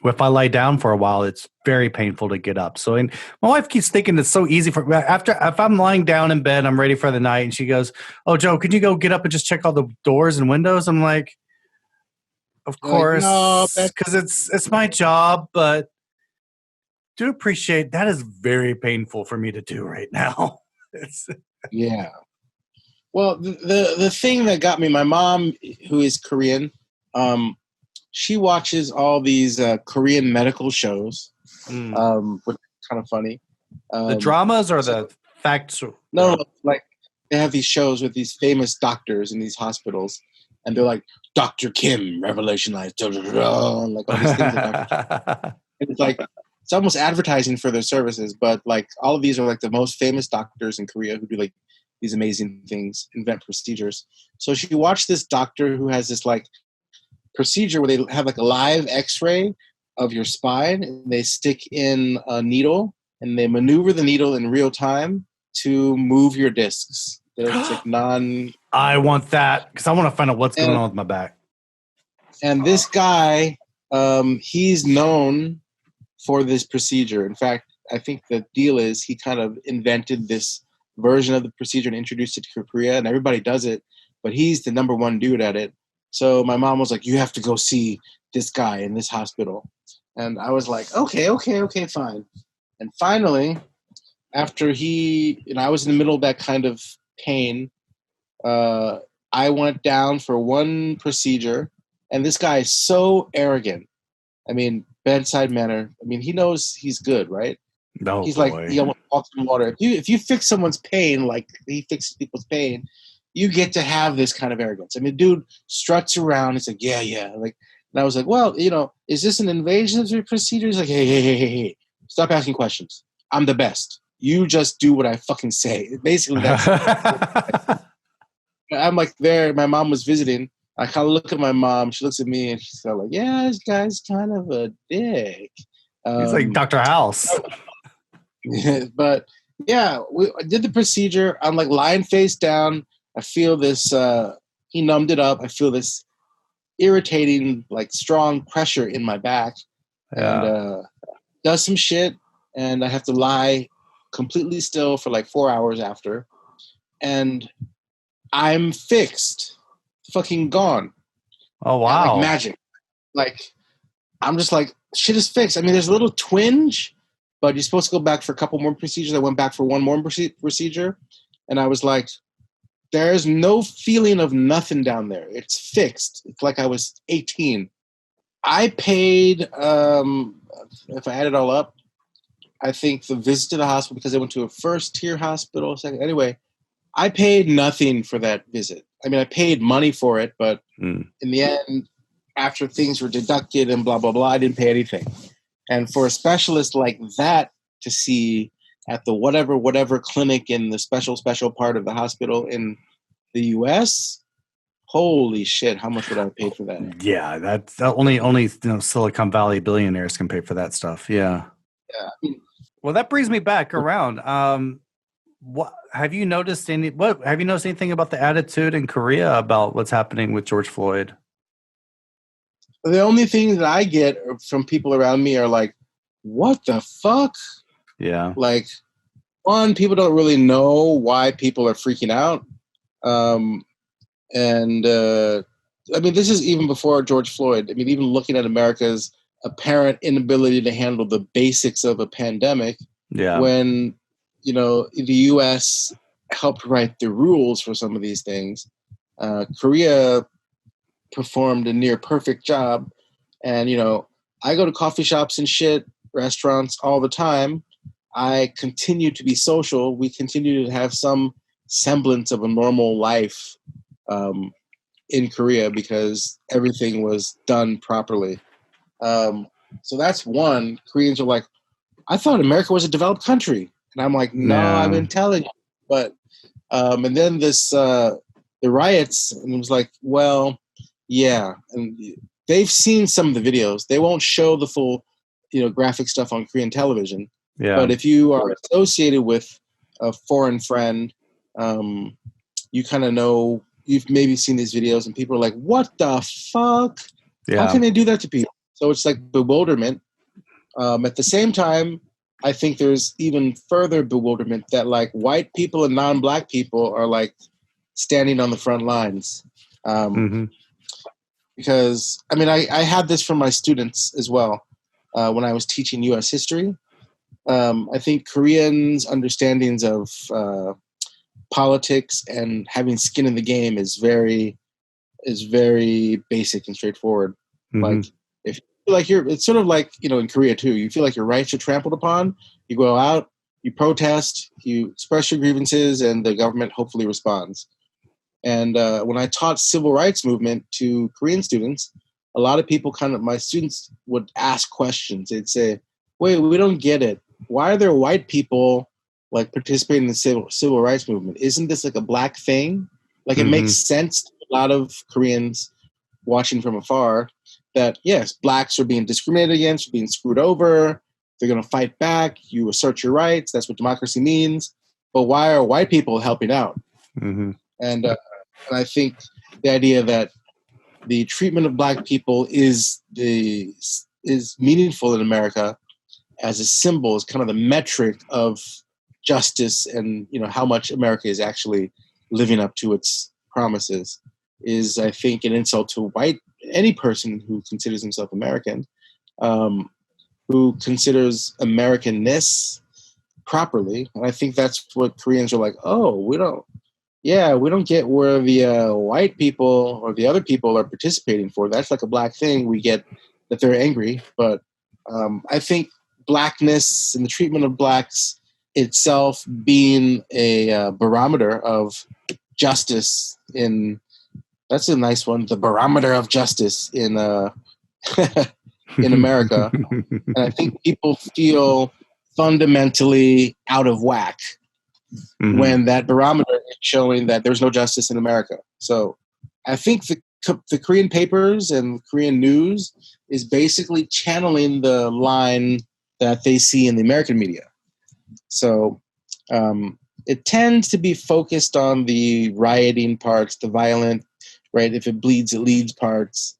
if I lie down for a while, it's very painful to get up. So, and my wife keeps thinking it's so easy if I'm lying down in bed, I'm ready for the night, and she goes, "Oh, Joe, could you go get up and just check all the doors and windows?" I'm like, "Of course, because it's my job, but do appreciate that is very painful for me to do right now." Yeah. Well, the thing that got me, my mom, who is Korean, she watches all these Korean medical shows, which is kind of funny. The dramas or the facts? No, they have these shows with these famous doctors in these hospitals, and they're like, Dr. Kim revolutionized, and all these things. It's almost advertising for their services, but all of these are the most famous doctors in Korea who do these amazing things, invent procedures. So she watched this doctor who has this like procedure where they have like a live X-ray of your spine, and they stick in a needle and they maneuver the needle in real time to move your discs. It's like I want that because I want to find out what's going on with my back. And this guy, he's known for this procedure. In fact, I think the deal is he kind of invented this version of the procedure and introduced it to Korea, and everybody does it, but he's the number one dude at it. So my mom was like, you have to go see this guy in this hospital. And I was like, okay, fine. And finally, after I was in the middle of that kind of pain, I went down for one procedure, and this guy is so arrogant. I mean, bedside manner. I mean, he knows he's good, right? No, he's boy. like, he almost walks in water. If you fix someone's pain like he fixes people's pain, you get to have this kind of arrogance. I mean, dude struts around. He's like, yeah. Like, and I was like, well, is this an invasive procedure? He's like, hey, stop asking questions. I'm the best. You just do what I fucking say. Basically, that's I'm like there. My mom was visiting. I kind of look at my mom. She looks at me and she's like, yeah, this guy's kind of a dick. He's like Dr. House. But yeah, I did the procedure. I'm like lying face down. I feel this, he numbed it up. I feel this irritating, like strong pressure in my back. Yeah. And does some shit. And I have to lie completely still for like 4 hours after. And I'm fixed. Fucking gone. Oh, wow. Like magic. Like, I'm just like, shit is fixed. I mean, there's a little twinge, but you're supposed to go back for a couple more procedures. I went back for one more procedure. And I was like, there's no feeling of nothing down there. It's fixed. It's like I was 18. I paid, if I add it all up, I think the visit to the hospital, because I went to a first tier hospital, second. Anyway, I paid nothing for that visit. I mean, I paid money for it, but in the end, after things were deducted and blah, blah, blah, I didn't pay anything. And for a specialist like that to see at the whatever clinic in the special part of the hospital in the U.S., holy shit, how much would I have paid for that? Yeah, that's only Silicon Valley billionaires can pay for that stuff. Yeah. Yeah. Well, that brings me back around. What have you noticed anything about the attitude in Korea about what's happening with George Floyd? The only thing that I get from people around me are like, what the fuck? Yeah. Like, one, people don't really know why people are freaking out. I mean, this is even before George Floyd. I mean, even looking at America's apparent inability to handle the basics of a pandemic. Yeah. When, the U.S. helped write the rules for some of these things. Korea performed a near perfect job. And, I go to coffee shops and shit, restaurants all the time. I continue to be social. We continue to have some semblance of a normal life in Korea because everything was done properly. So that's one. Koreans are like, I thought America was a developed country. And I'm like, no, I've been telling you. But, and then the riots, and it was like, well, yeah. And they've seen some of the videos. They won't show the full, graphic stuff on Korean television. Yeah. But if you are associated with a foreign friend, you kind of know, you've maybe seen these videos and people are like, what the fuck? Yeah. How can they do that to people? So it's like bewilderment. At the same time, I think there's even further bewilderment that like white people and non-black people are like standing on the front lines. Because, I mean, I had this from my students as well when I was teaching U.S. history. I think Koreans' understandings of politics and having skin in the game is very basic and straightforward. Like, if you feel like it's sort of like, in Korea too, you feel like your rights are trampled upon, you go out, you protest, you express your grievances, and the government hopefully responds. And when I taught civil rights movement to Korean students, a lot of people my students would ask questions. They'd say, wait, we don't get it. Why are there white people like participating in the civil rights movement. Isn't this like a black thing? Like it makes sense to a lot of Koreans watching from afar that yes, blacks are being discriminated against, being screwed over. They're going to fight back. You assert your rights. That's what democracy means. But why are white people helping out? And I think the idea that the treatment of black people is meaningful in America as a symbol, is kind of the metric of justice and how much America is actually living up to its promises, is I think an insult to any person who considers himself American, who considers Americanness properly. And I think that's what Koreans are like, oh, we don't get where the white people or the other people are participating for. That's like a black thing. We get that they're angry. But I think blackness and the treatment of blacks itself being a barometer of justice that's a nice one, the barometer of justice in in America. And I think people feel fundamentally out of whack when that barometer is showing that there's no justice in America. So I think the Korean papers and Korean news is basically channeling the line that they see in the American media. So it tends to be focused on the rioting parts, the violent, right? If it bleeds, it leads parts.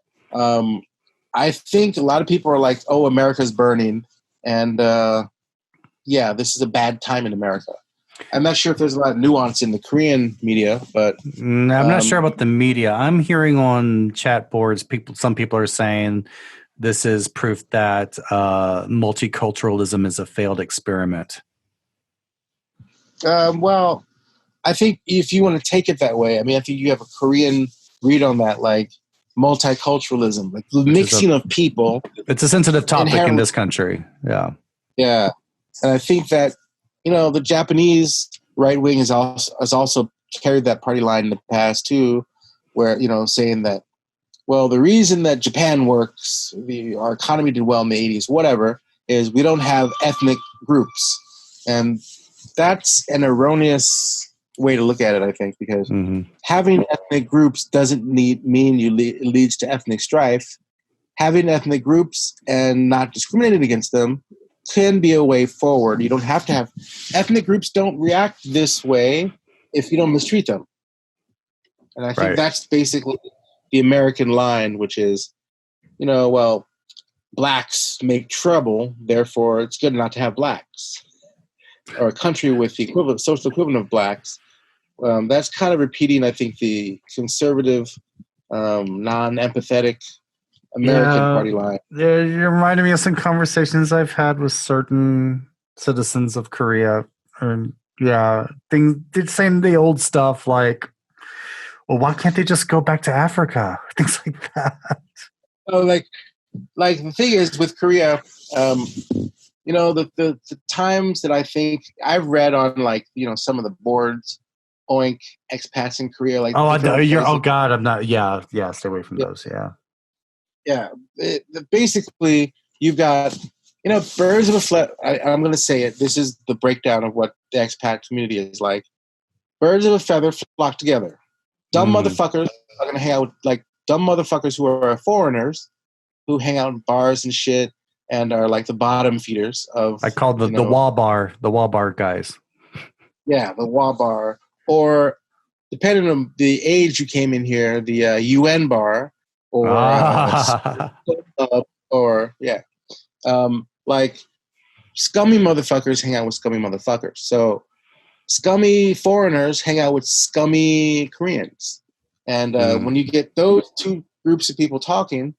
I think a lot of people are like, oh, America's burning. And this is a bad time in America. I'm not sure if there's a lot of nuance in the Korean media, but I'm not sure about the media. I'm hearing on chat boards, some people are saying this is proof that multiculturalism is a failed experiment. Well, I think if you want to take it that way, I mean, I think you have a Korean read on that, like multiculturalism, like the mixing of people. It's a sensitive topic in this country. Yeah. Yeah. And I think that, the Japanese right wing has also carried that party line in the past too, where, saying that, well, the reason that Japan works, our economy did well in the 80s, whatever, is we don't have ethnic groups. And that's an erroneous way to look at it, I think, because having ethnic groups doesn't mean it leads to ethnic strife. Having ethnic groups and not discriminating against them can be a way forward. You don't have to have ethnic groups don't react this way if you don't mistreat them. And I think that's basically the American line, which is, well, blacks make trouble, therefore it's good not to have blacks. Or a country with the social equivalent of blacks. That's kind of repeating, I think, the conservative, non-empathetic American party line. You're reminding me of some conversations I've had with certain citizens of Korea. They're saying the old stuff like, well, why can't they just go back to Africa? Things like that. Oh, like the thing is with Korea, the times that I think I've read on some of the boards, Oink, expats in Korea, like God, I'm not. Yeah, stay away from those. Yeah. Basically, you've got birds of a feather. I'm going to say it. This is the breakdown of what the expat community is like. Birds of a feather flock together. Dumb motherfuckers are going to hang out with dumb motherfuckers who are foreigners, who hang out in bars and shit, and are like the bottom feeders of. I call the wall bar guys. Yeah, the wall bar, or depending on the age you came in here, the UN bar, or scummy motherfuckers hang out with scummy motherfuckers. So scummy foreigners hang out with scummy Koreans, and when you get those two groups of people talking,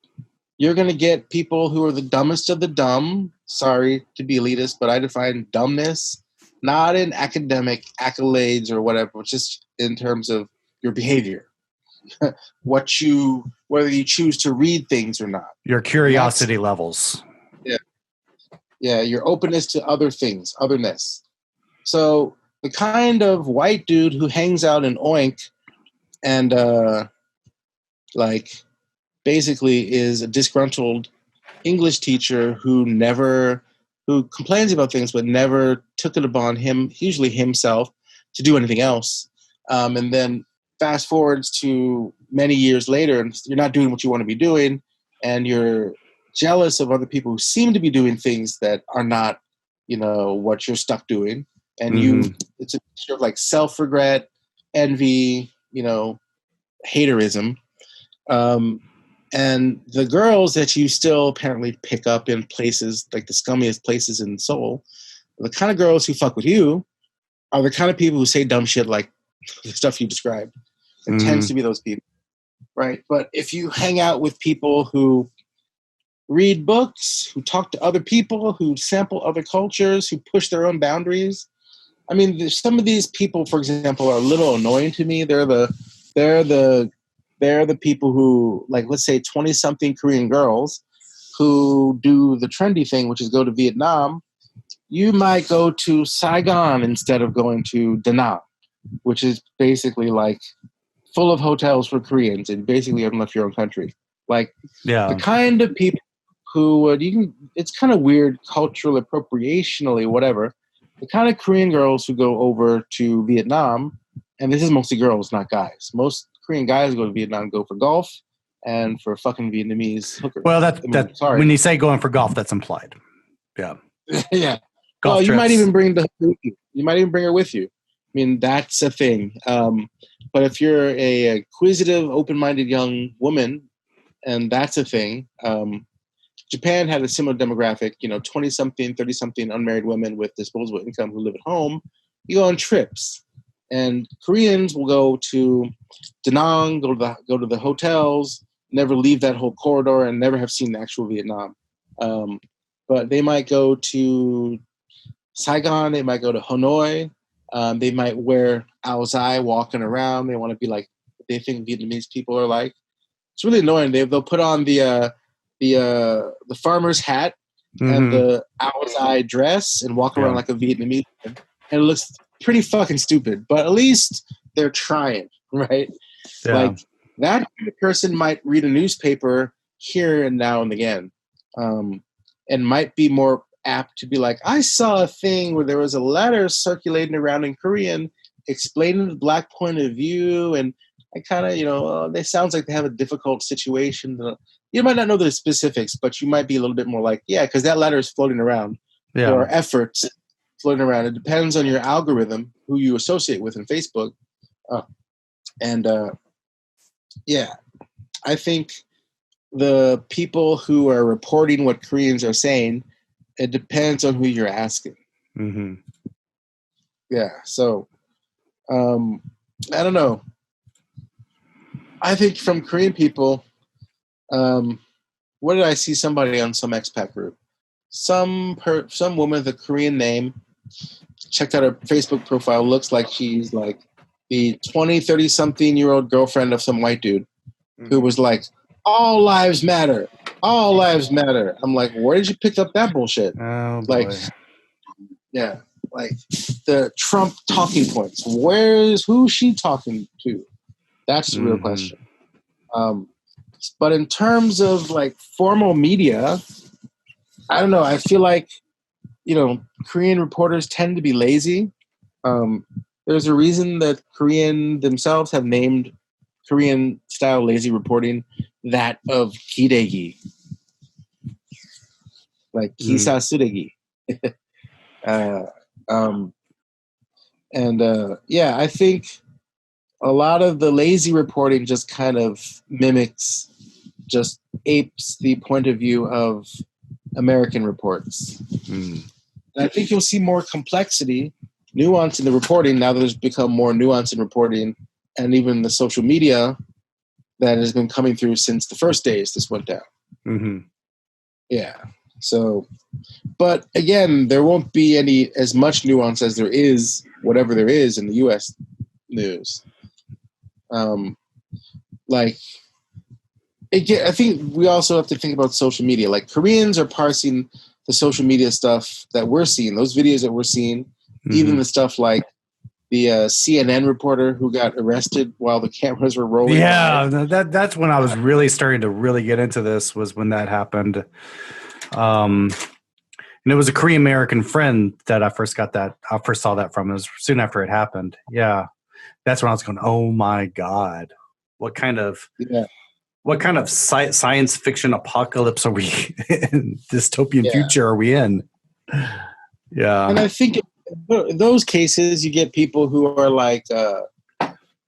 you're going to get people who are the dumbest of the dumb. Sorry to be elitist, but I define dumbness not in academic accolades or whatever, but just in terms of your behavior. Whether you choose to read things or not. Your curiosity levels. Yeah, your openness to other things, otherness. So the kind of white dude who hangs out in Oink and basically is a disgruntled English teacher who who complains about things but never took it upon him, usually himself, to do anything else. And then fast forwards to many years later, and you're not doing what you want to be doing, and you're jealous of other people who seem to be doing things that are not, what you're stuck doing. And it's a picture of like self-regret, envy, haterism. And the girls that you still apparently pick up in places, like the scummiest places in Seoul, the kind of girls who fuck with you are the kind of people who say dumb shit like the stuff you described. It tends to be those people, right? But if you hang out with people who read books, who talk to other people, who sample other cultures, who push their own boundaries, I mean, some of these people, for example, are a little annoying to me. They're the people who, like, let's say 20-something Korean girls who do the trendy thing, which is go to Vietnam. You might go to Saigon instead of going to Da Nang, which is basically like full of hotels for Koreans, and basically haven't left your own country. Like, the kind of people who it's kind of weird, cultural appropriationally, whatever. The kind of Korean girls who go over to Vietnam, and this is mostly girls, not guys. Most Korean guys go to Vietnam, go for golf and for fucking Vietnamese hookers. Well, when you say going for golf, that's implied. Yeah. Yeah. Golf well, trips. You might even bring her with you. I mean, that's a thing. But if you're a acquisitive, open-minded young woman, and that's a thing, Japan had a similar demographic, 20-something, 30-something unmarried women with disposable income who live at home. You go on trips. And Koreans will go to Da Nang, go to the hotels, never leave that whole corridor, and never have seen the actual Vietnam. But they might go to Saigon, they might go to Hanoi, they might wear ao dai walking around. They want to be like what they think Vietnamese people are like. It's really annoying. They'll put on the farmer's hat and the ao dai dress and walk around like a Vietnamese, and it looks pretty fucking stupid, but at least they're trying, right? Yeah. Like, that person might read a newspaper here and now and again, and might be more apt to be like, I saw a thing where there was a letter circulating around in Korean explaining the Black point of view, and I kind of, they sounds like they have a difficult situation. You might not know the specifics, but you might be a little bit more like, yeah, because that letter is floating around. Yeah. There are efforts floating around. It depends on your algorithm, who you associate with in Facebook. I think the people who are reporting what Koreans are saying, it depends on who you're asking. Yeah, so I don't know. I think from Korean people, what did I see somebody on some expat group? Some woman with a Korean name, checked out her Facebook profile, looks like she's like the 20, 30-something-year-old girlfriend of some white dude who was like, all lives matter. All lives matter. I'm like, where did you pick up that bullshit? Oh, like, boy. Yeah, like the Trump talking points. Who's she talking to? That's the real question. But in terms of like formal media, I don't know. I feel like, Korean reporters tend to be lazy. There's a reason that Korean themselves have named Korean-style lazy reporting that of kiregi, like kisa suregi. I think a lot of the lazy reporting just kind of apes the point of view of American reports. And I think you'll see more complexity, nuance in the reporting now that there's become more nuance in reporting, and even the social media that has been coming through since the first days this went down. Yeah. So, but again, there won't be as much nuance as there is, whatever there is in the U.S. news. I think we also have to think about social media. Like, Koreans are parsing the social media stuff that we're seeing, those videos that we're seeing, even the stuff like the CNN reporter who got arrested while the cameras were rolling. Yeah, that's when I was really starting to really get into this, was when that happened. And it was a Korean American friend that I first saw that from. It was soon after it happened. Yeah. That's when I was going, oh my God. What kind of science fiction apocalypse are we in? Dystopian future are we in? Yeah. And I think in those cases, you get people who are like,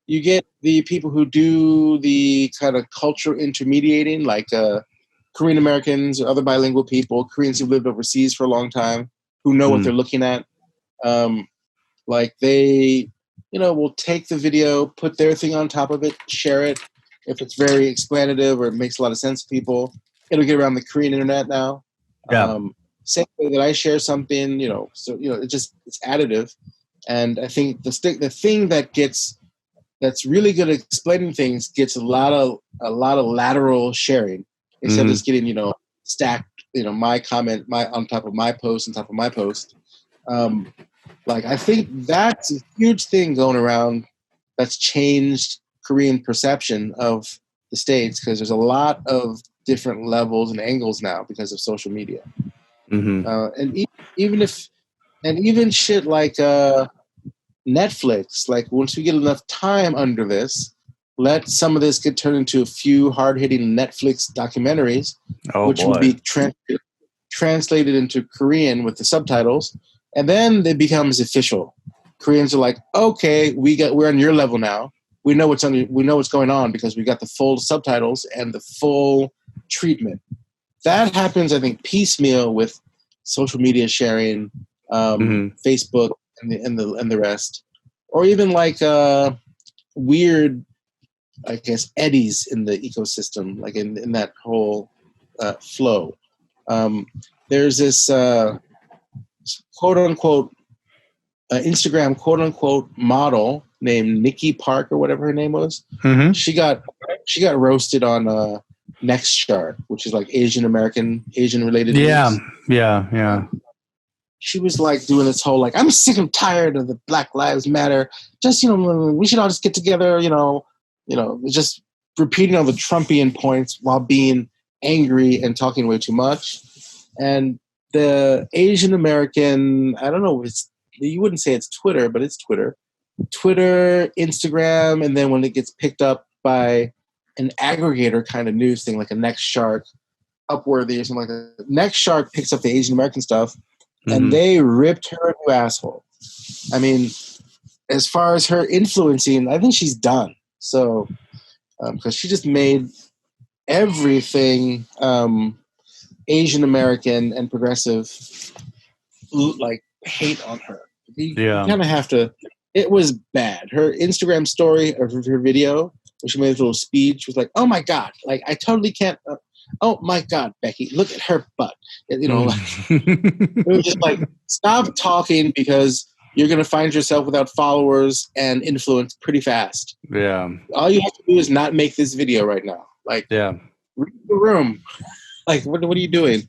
you get the people who do the kind of cultural intermediating, like Korean Americans or other bilingual people, Koreans who've lived overseas for a long time, who know what they're looking at. Like they, will take the video, put their thing on top of it, share it. If it's very explanative or it makes a lot of sense to people, it'll get around the Korean internet now. Yeah. Same way that I share something, so it's additive. And I think the thing that's really good at explaining things gets a lot of lateral sharing instead of just getting stacked, my comment on top of my post on top of my post. Like I think that's a huge thing going around that's changed Korean perception of the States, because there's a lot of different levels and angles now because of social media. And even shit like Netflix, like once we get enough time under this, let some of this get turned into a few hard-hitting Netflix documentaries, which will be translated into Korean with the subtitles, and then it becomes official. Koreans are like, okay, we're on your level now. We know what's going on because we got the full subtitles and the full treatment. That happens, I think, piecemeal with social media sharing, Facebook and the rest, or even like weird, I guess, eddies in the ecosystem, like in that whole flow. There's this quote unquote Instagram quote unquote model named Nikki Park or whatever her name was. She got roasted on Next Shark, which is like Asian related news. Yeah. She was like doing this whole like, I'm sick and tired of the Black Lives Matter. Just we should all just get together. Just repeating all the Trumpian points while being angry and talking way too much. And the Asian American, I don't know, you wouldn't say it's Twitter, but it's Twitter, Instagram, and then when it gets picked up by an aggregator kind of news thing like a Next Shark, Upworthy or something like that. Next Shark picks up the Asian American stuff, and they ripped her a new asshole. I mean, as far as her influencing, I think she's done. So, because she just made everything Asian American and progressive like hate on her. You kind of have to. It was bad. Her Instagram story or her video, where she made this little speech, was like, "Oh my God! Like I totally can't." Oh my God, Becky, look at her butt. It was just like, stop talking because you're going to find yourself without followers and influence pretty fast. Yeah. All you have to do is not make this video right now. Like, read the room. Like, what are you doing?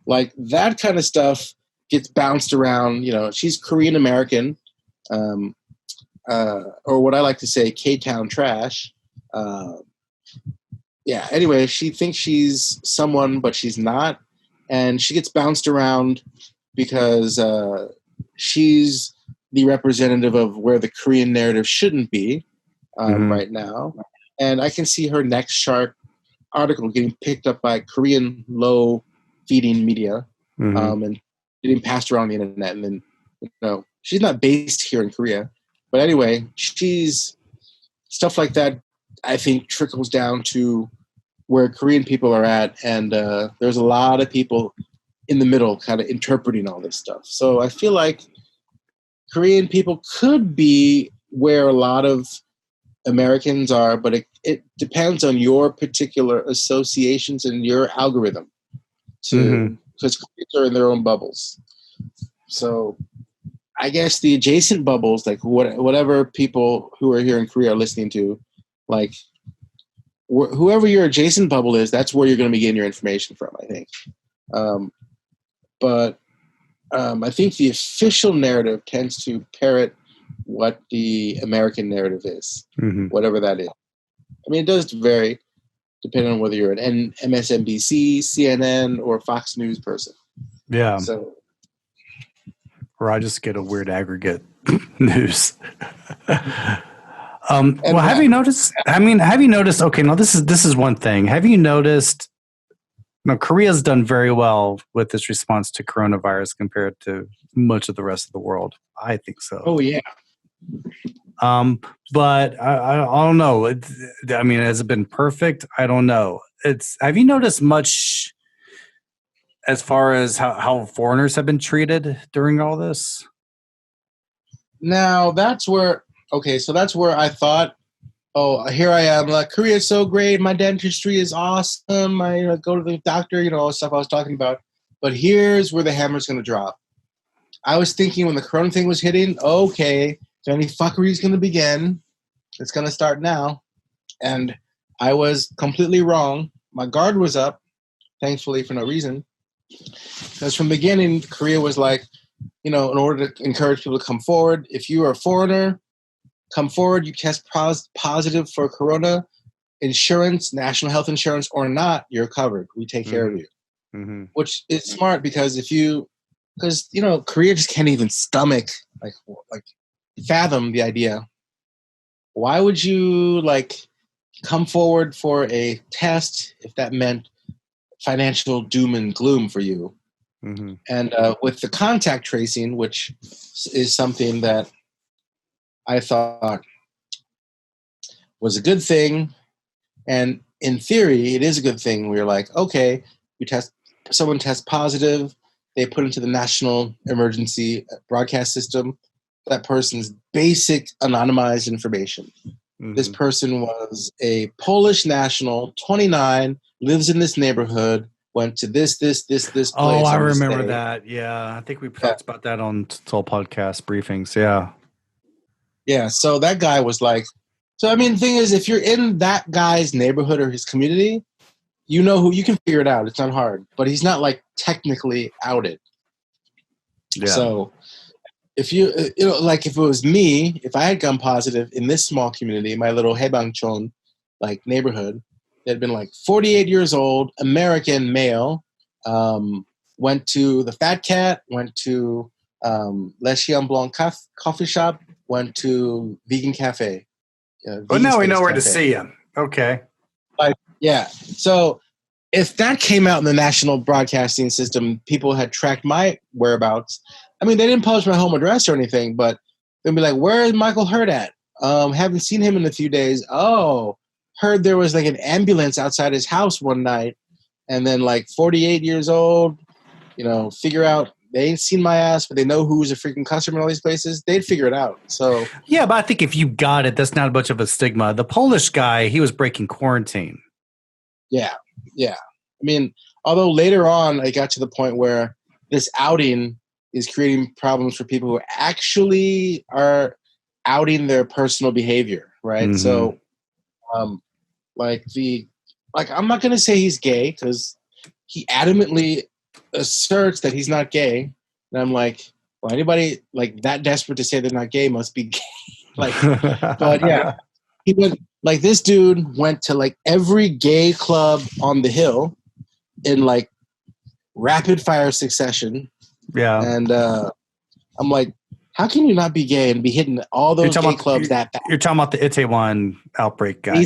Like that kind of stuff gets bounced around. She's Korean American, or what I like to say, K-Town trash. Yeah, anyway, she thinks she's someone, but she's not. And she gets bounced around because she's the representative of where the Korean narrative shouldn't be right now. And I can see her Next Shark article getting picked up by Korean low-feeding media and getting passed around the internet. And then, she's not based here in Korea. But anyway, she's stuff like that, I think, trickles down to where Korean people are at, and there's a lot of people in the middle kind of interpreting all this stuff. So I feel like Korean people could be where a lot of Americans are, but it depends on your particular associations and your algorithm, because Koreans are in their own bubbles. So I guess the adjacent bubbles, like whatever people who are here in Korea are listening to, like whoever your adjacent bubble is, that's where you're going to be getting your information from, I think. But I think the official narrative tends to parrot what the American narrative is, whatever that is. I mean, it does vary depending on whether you're an MSNBC, CNN, or Fox News person. Yeah. So, Or I just get a weird aggregate news. Well, have you noticed? I mean, have you noticed? Okay, now this is one thing. Have you noticed? Now, Korea's done very well with its response to coronavirus compared to much of the rest of the world. I think so. oh yeah. But I don't know. I mean, has it been perfect? I don't know. Have you noticed much as far as how foreigners have been treated during all this? Now that's where I thought, oh, here I am, like, Korea's so great, my dentistry is awesome, I go to the doctor, all the stuff I was talking about. But here's where the hammer's going to drop. I was thinking when the corona thing was hitting, okay, so any fuckery is going to begin. It's going to start now. And I was completely wrong. My guard was up, thankfully, for no reason. Because from the beginning, Korea was like, in order to encourage people to come forward, if you are a foreigner, come forward, you test positive for corona, insurance, national health insurance or not, you're covered. We take care of you. Mm-hmm. Which is smart because Korea just can't even stomach, like fathom the idea. Why would you come forward for a test if that meant financial doom and gloom for you? Mm-hmm. And with the contact tracing, which is something that I thought was a good thing, and in theory, it is a good thing. We're like, okay, someone tests positive, they put into the national emergency broadcast system that person's basic anonymized information. Mm-hmm. This person was a Polish national, 29, lives in this neighborhood, went to this place. Oh, I remember that. Yeah, I think we talked about that on Soul Podcast briefings. Yeah. Yeah, so that guy was like, the thing is, if you're in that guy's neighborhood or his community, who you can figure it out. It's not hard, but he's not technically outed. Yeah. So if if it was me, if I had gone positive in this small community, my little Haebangchon neighborhood, that had been 48 years old, American male, went to the Fat Cat, went to Le Chien Blanc coffee shop, went to vegan cafe. But now we know where to see him. Okay. Yeah. So if that came out in the national broadcasting system, people had tracked my whereabouts. They didn't publish my home address or anything, but they'd be like, where is Michael Hurd at? Haven't seen him in a few days. Oh, heard there was an ambulance outside his house one night. And then 48 years old, figure out they ain't seen my ass, but they know who's a freaking customer in all these places. They'd figure it out. So yeah, but I think if you got it, that's not much of a stigma. The Polish guy, he was breaking quarantine. Yeah. Yeah. Although later on, I got to the point where this outing is creating problems for people who actually are outing their personal behavior, right? Mm-hmm. So, I'm not going to say he's gay because he adamantly asserts that he's not gay. And I'm like, well, anybody that desperate to say they're not gay must be gay. But yeah, he went, this dude went to every gay club on the Hill in rapid fire succession. Yeah. And I'm like, how can you not be gay and be hitting all those gay clubs that bad? You're talking about the Itaewon outbreak guy.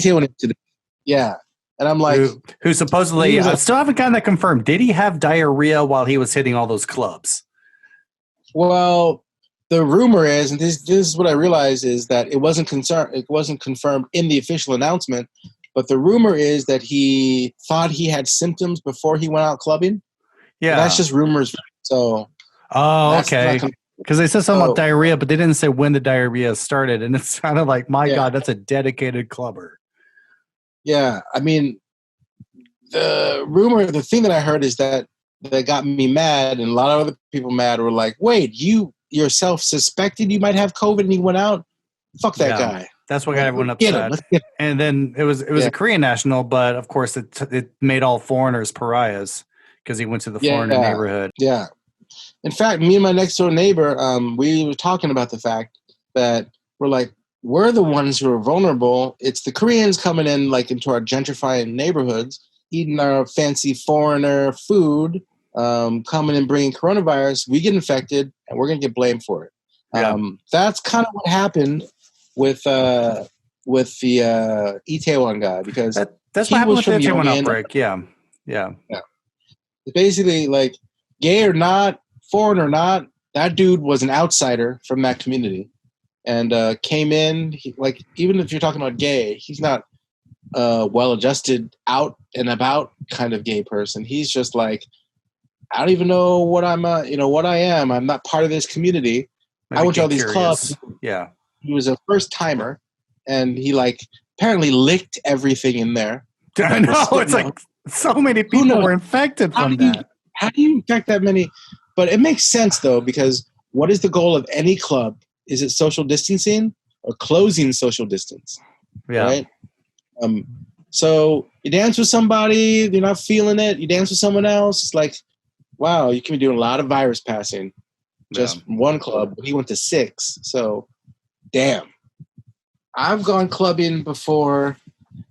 Yeah. And I'm like, who supposedly, I still haven't gotten that confirmed. Did he have diarrhea while he was hitting all those clubs? Well, the rumor is, and this is what I realized, is that it wasn't confirmed in the official announcement, but the rumor is that he thought he had symptoms before he went out clubbing. Yeah. And that's just rumors. So. Oh, okay. Because they said something about diarrhea, but they didn't say when the diarrhea started. And it's kind of like, my God, that's a dedicated clubber. Yeah. The thing that I heard is that got me mad, and a lot of other people mad were like, wait, you yourself suspected you might have COVID and you went out? Fuck that guy. That's what got everyone upset. And then it was a Korean national, but of course it made all foreigners pariahs because he went to the foreigner neighborhood. Yeah. In fact, me and my next door neighbor, we were talking about the fact that we're the ones who are vulnerable. It's the Koreans coming in into our gentrifying neighborhoods, eating our fancy foreigner food, coming and bringing coronavirus, we get infected and we're going to get blamed for it. Yeah. That's kind of what happened with the Itaewon guy, because that's he what happened was with the from Itaewon Yongin. outbreak. Yeah. Basically, like, gay or not, foreign or not, that dude was an outsider from that community, and came in. Like, even if you're talking about gay, he's not well-adjusted, out and about kind of gay person. He's just like, I don't even know what what I am. I'm not part of this community. I went to all these clubs. Yeah. He was a first timer, and he apparently licked everything in there. I know. It's like so many people were infected from that. How do you infect that many? But it makes sense, though, because what is the goal of any club? Is it social distancing or closing social distance? Yeah. Right? So you dance with somebody, you're not feeling it. You dance with someone else. It's like, wow, you can be doing a lot of virus passing. Just one club, but he went to 6. So, damn. I've gone clubbing before,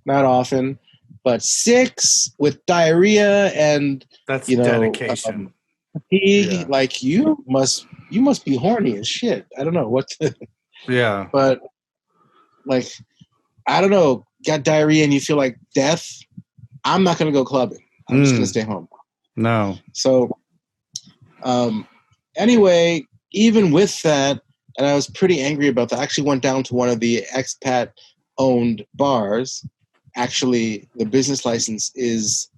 not often, but 6 with diarrhea and that's dedication. Fatigue. Like, you must be horny as shit. I don't know what to. Yeah. But like, I don't know. Got diarrhea and you feel like death. I'm not gonna go clubbing. I'm just gonna stay home. No. So, anyway, even with that, and I was pretty angry about that. I actually went down to one of the expat-owned bars. Actually, the business license is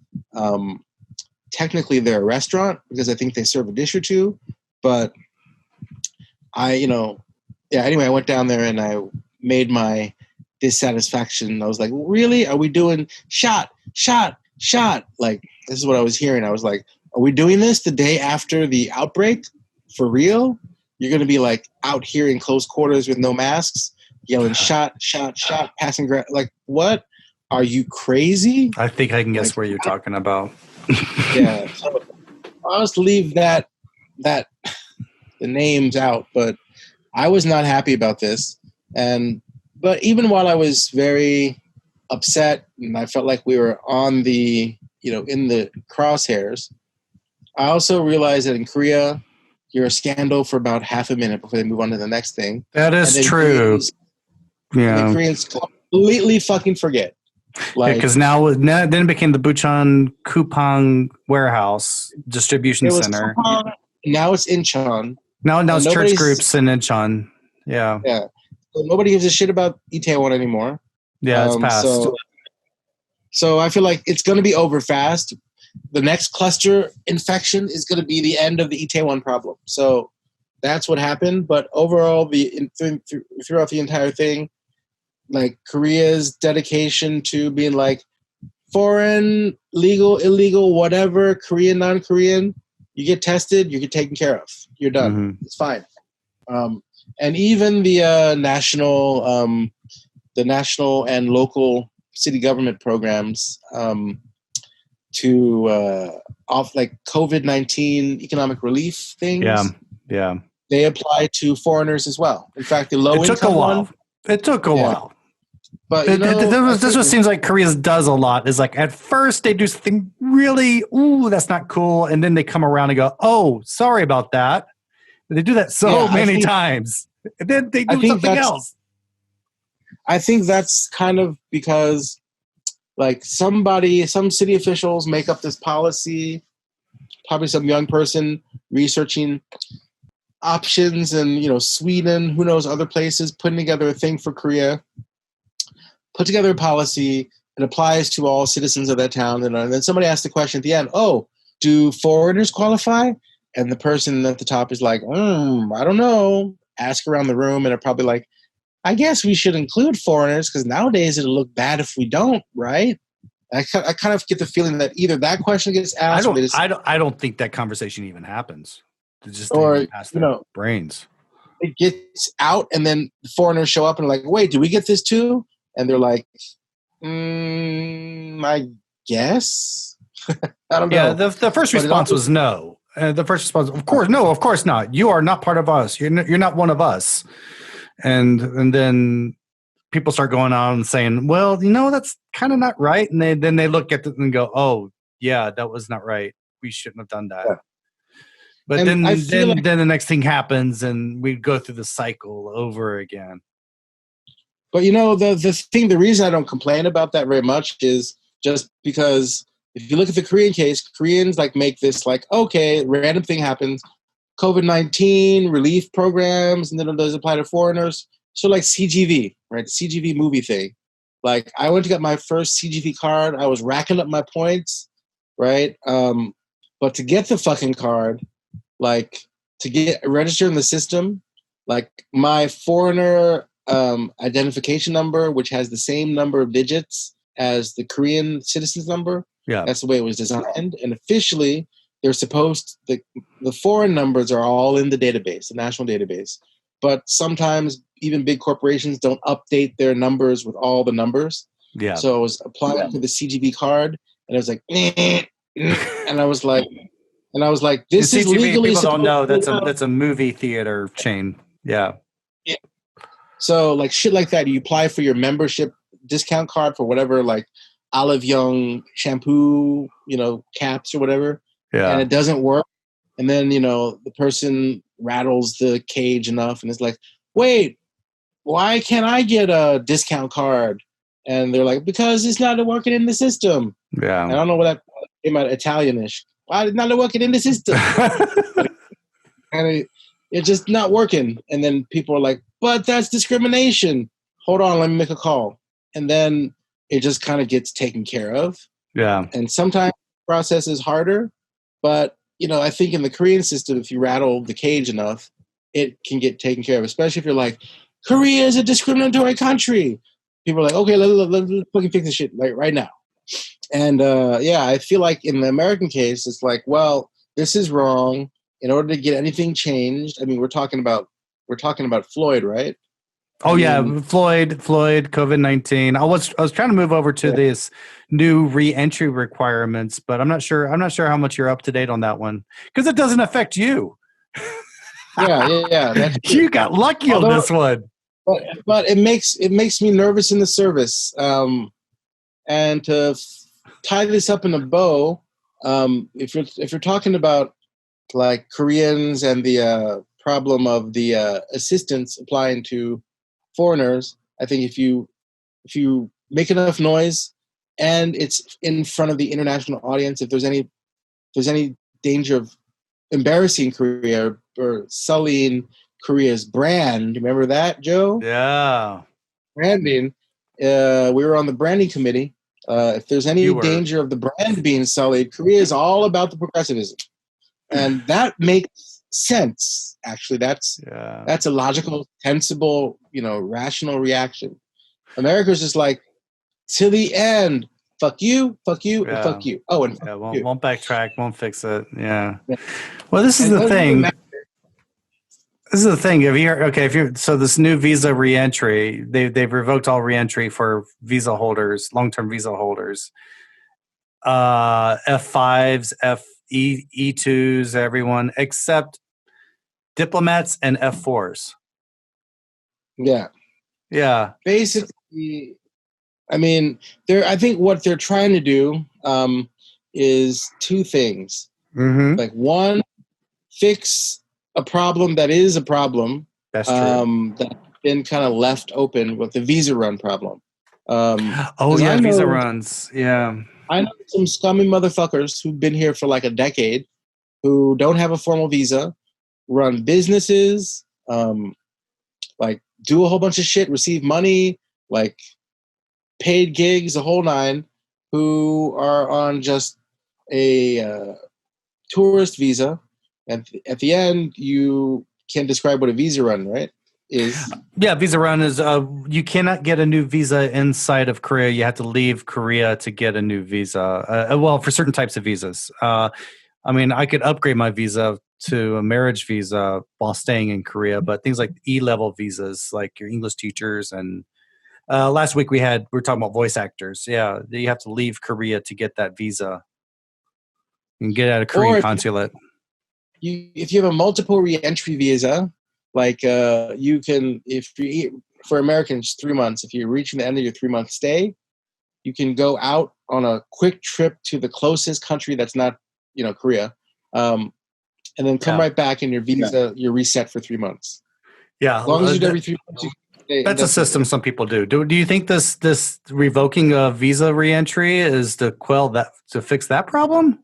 technically they're a restaurant because I think they serve a dish or two. But anyway, I went down there and I made my dissatisfaction. I was like, really? Are we doing shot? Like, this is what I was hearing. I was like, are we doing this the day after the outbreak? For real? You're going to be like out here in close quarters with no masks, yelling shot, passing. Like, what? Are you crazy? I think I can guess where you're talking about. Yeah. So I'll just leave that the names out, but I was not happy about this. But even while I was very upset and I felt like we were on the, in the crosshairs, I also realized that in Korea, you're a scandal for about half a minute before they move on to the next thing. That is true. The Koreans completely fucking forget. Like, because now then it became the Bucheon Kupang warehouse distribution center. Kupang, now it's Incheon. Now it's church groups in Incheon. Yeah. Yeah. So nobody gives a shit about Itaewon anymore. Yeah, it's passed. So I feel like it's going to be over fast. The next cluster infection is going to be the end of the Itaewon problem. So that's what happened. But overall, throughout the entire thing, like, Korea's dedication to being like, foreign, legal, illegal, whatever, Korean, non-Korean, you get tested, you get taken care of. You're done. Mm-hmm. It's fine. And even the national and local city government programs to off like COVID-19 economic relief things. Yeah. They apply to foreigners as well. In fact, the low income one. It took a while. But this what seems like Korea does a lot. Is like, at first they do something really, that's not cool, and then they come around and go, oh, sorry about that. They do that many times, and then they do something else. I think that's kind of because, like, some city officials make up this policy, probably some young person researching options, and Sweden, who knows, other places, putting together a thing for Korea. Put together a policy. It applies to all citizens of that town. And then somebody asked the question at the end, oh, do foreigners qualify? And the person at the top is like, I don't know. Ask around the room, and they're probably like, I guess we should include foreigners because nowadays it'll look bad if we don't, right? I kind of get the feeling that either that question gets asked. I don't think that conversation even happens. It's just past their brains. It gets out, and then foreigners show up and are like, wait, do we get this too? And they're like, I guess. I don't know. Yeah, the first response was no. The first response, of course, no, of course not. You are not part of us. You're not one of us. And then people start going on and saying, well, that's kind of not right. And then they look at it and go, oh, yeah, that was not right. we shouldn't have done that. Yeah. But And then the next thing happens, and we go through the cycle over again. But the reason I don't complain about that very much is just because if you look at the Korean case, Koreans like make this like, okay, random thing happens, COVID-19 relief programs, and then it does apply to foreigners. So like CGV, right? The CGV movie thing. Like I went to get my first CGV card. I was racking up my points, right? But to get the fucking card, like to get registered in the system, like my foreigner identification number, which has the same number of digits as the Korean citizen's number. Yeah, that's the way it was designed. And officially, they're supposed the foreign numbers are all in the database, the national database. But sometimes even big corporations don't update their numbers with all the numbers. Yeah. So I was applying for the CGV card, and I was like, and I was like, this is CGV, legally. People don't know that's a movie theater chain. Yeah. Yeah. So like shit like that, you apply for your membership discount card for whatever, like Olive Young shampoo, caps or whatever. Yeah. And it doesn't work. And then, the person rattles the cage enough and it's like, wait, why can't I get a discount card? And they're like, because it's not working in the system. Yeah. I don't know what that came out Italianish. Why it's not working in the system? And it's just not working. And then people are like, but that's discrimination. Hold on, let me make a call. And then it just kind of gets taken care of. Yeah. And sometimes the process is harder, but I think in the Korean system, if you rattle the cage enough, it can get taken care of, especially if you're like, Korea is a discriminatory country. People are like, okay, let's fucking fix this shit right now. And I feel like in the American case, it's like, well, this is wrong. In order to get anything changed, I mean, we're talking about Floyd, right? Floyd, COVID-19. I was trying to move over to this new re-entry requirements, but I'm not sure how much you're up to date on that one because it doesn't affect you. Yeah. You got lucky on this one. But it makes me nervous in the service. And to tie this up in a bow, if you're talking about like Koreans and the problem of the assistance applying to foreigners, I think if you make enough noise and it's in front of the international audience, if there's any danger of embarrassing Korea or sullying Korea's brand, remember that, Joe? Yeah, branding. We were on the branding committee. If there's any danger of the brand being sullied, Korea is all about the progressivism, and that makes sense. Actually, that's a logical, sensible, rational reaction. America's just like, to the end, fuck you, and fuck you. Oh, and won't backtrack, won't fix it. Yeah. Well, this is the thing. This is the thing. So this new visa reentry, they've revoked all reentry for visa holders, long-term visa holders, F5s, E2s, everyone except diplomats and F4s. Yeah. Basically, I mean, I think what they're trying to do is two things. Mm-hmm. Like one, fix a problem that is a problem. That's true. That's been kind of left open with the visa run problem. Visa runs. Yeah. I know some scummy motherfuckers who've been here for like a decade who don't have a formal visa, run businesses, like do a whole bunch of shit, receive money, like paid gigs, the whole nine, who are on just a tourist visa. And at the end, you can describe what a visa run, right? Visa run is you cannot get a new visa inside of Korea. You have to leave Korea to get a new visa. For certain types of visas. I could upgrade my visa to a marriage visa while staying in Korea, but things like E-level visas, like your English teachers, and last week we were talking about voice actors. Yeah, you have to leave Korea to get that visa and get out of Korean consulate. If you have a multiple re-entry visa, like you can, for Americans, 3 months, if you're reaching the end of your 3-month stay, you can go out on a quick trip to the closest country that's not Korea, and then come right back, and your visa you're reset for 3 months. Yeah, as long as you do every 3 months. That's a system some people do. Do you think this revoking of visa reentry is to fix that problem?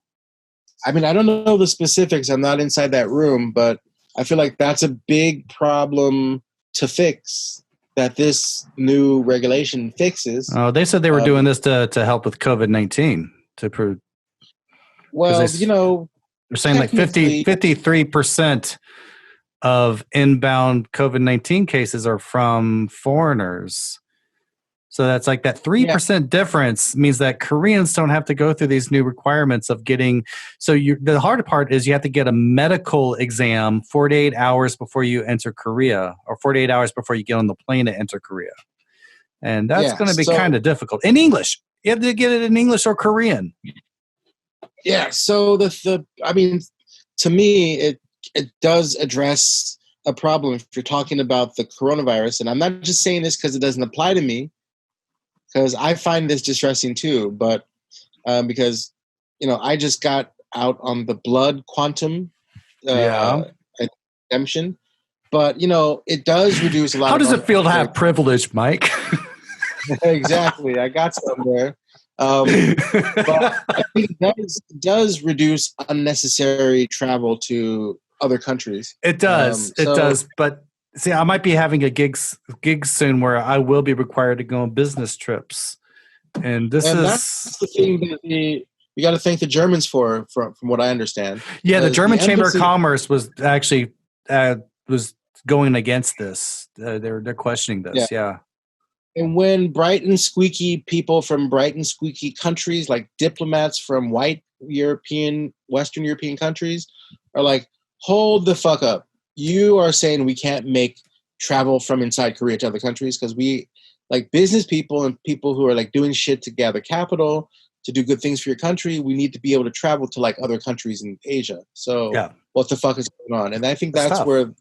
I mean, I don't know the specifics. I'm not inside that room, but I feel like that's a big problem to fix that this new regulation fixes. Oh, they said they were doing this to help with COVID-19 to prove. Well, they're saying like 53% of inbound COVID-19 cases are from foreigners. So that's like that 3% difference means that Koreans don't have to go through these new requirements of getting. So the hard part is you have to get a medical exam 48 hours before you enter Korea, or 48 hours before you get on the plane to enter Korea. And that's going to be kind of difficult. In English. You have to get it in English or Korean. Yeah. So to me, it does address a problem if you're talking about the coronavirus. And I'm not just saying this because it doesn't apply to me, because I find this distressing too. But because, I just got out on the blood quantum exemption. But, it does reduce a lot. How does it feel to have privilege, Mike? Exactly. I got some there. But I think it does reduce unnecessary travel to other countries. It does. It does. But see, I might be having a gig soon where I will be required to go on business trips. And that's the thing that you got to thank the Germans from what I understand. Yeah, the German Chamber of Commerce was actually was going against this. They're questioning this. Yeah. And when bright and squeaky people from bright and squeaky countries, like diplomats from Western European countries, are like, hold the fuck up. You are saying we can't make travel from inside Korea to other countries because we, like business people and people who are like doing shit to gather capital, to do good things for your country, we need to be able to travel to like other countries in Asia. So what the fuck is going on? And I think that's where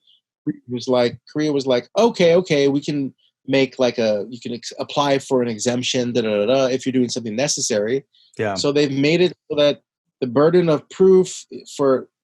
Korea was like, okay, we can make like you can apply for an exemption, if you're doing something necessary. Yeah. So they've made it so that the burden of proof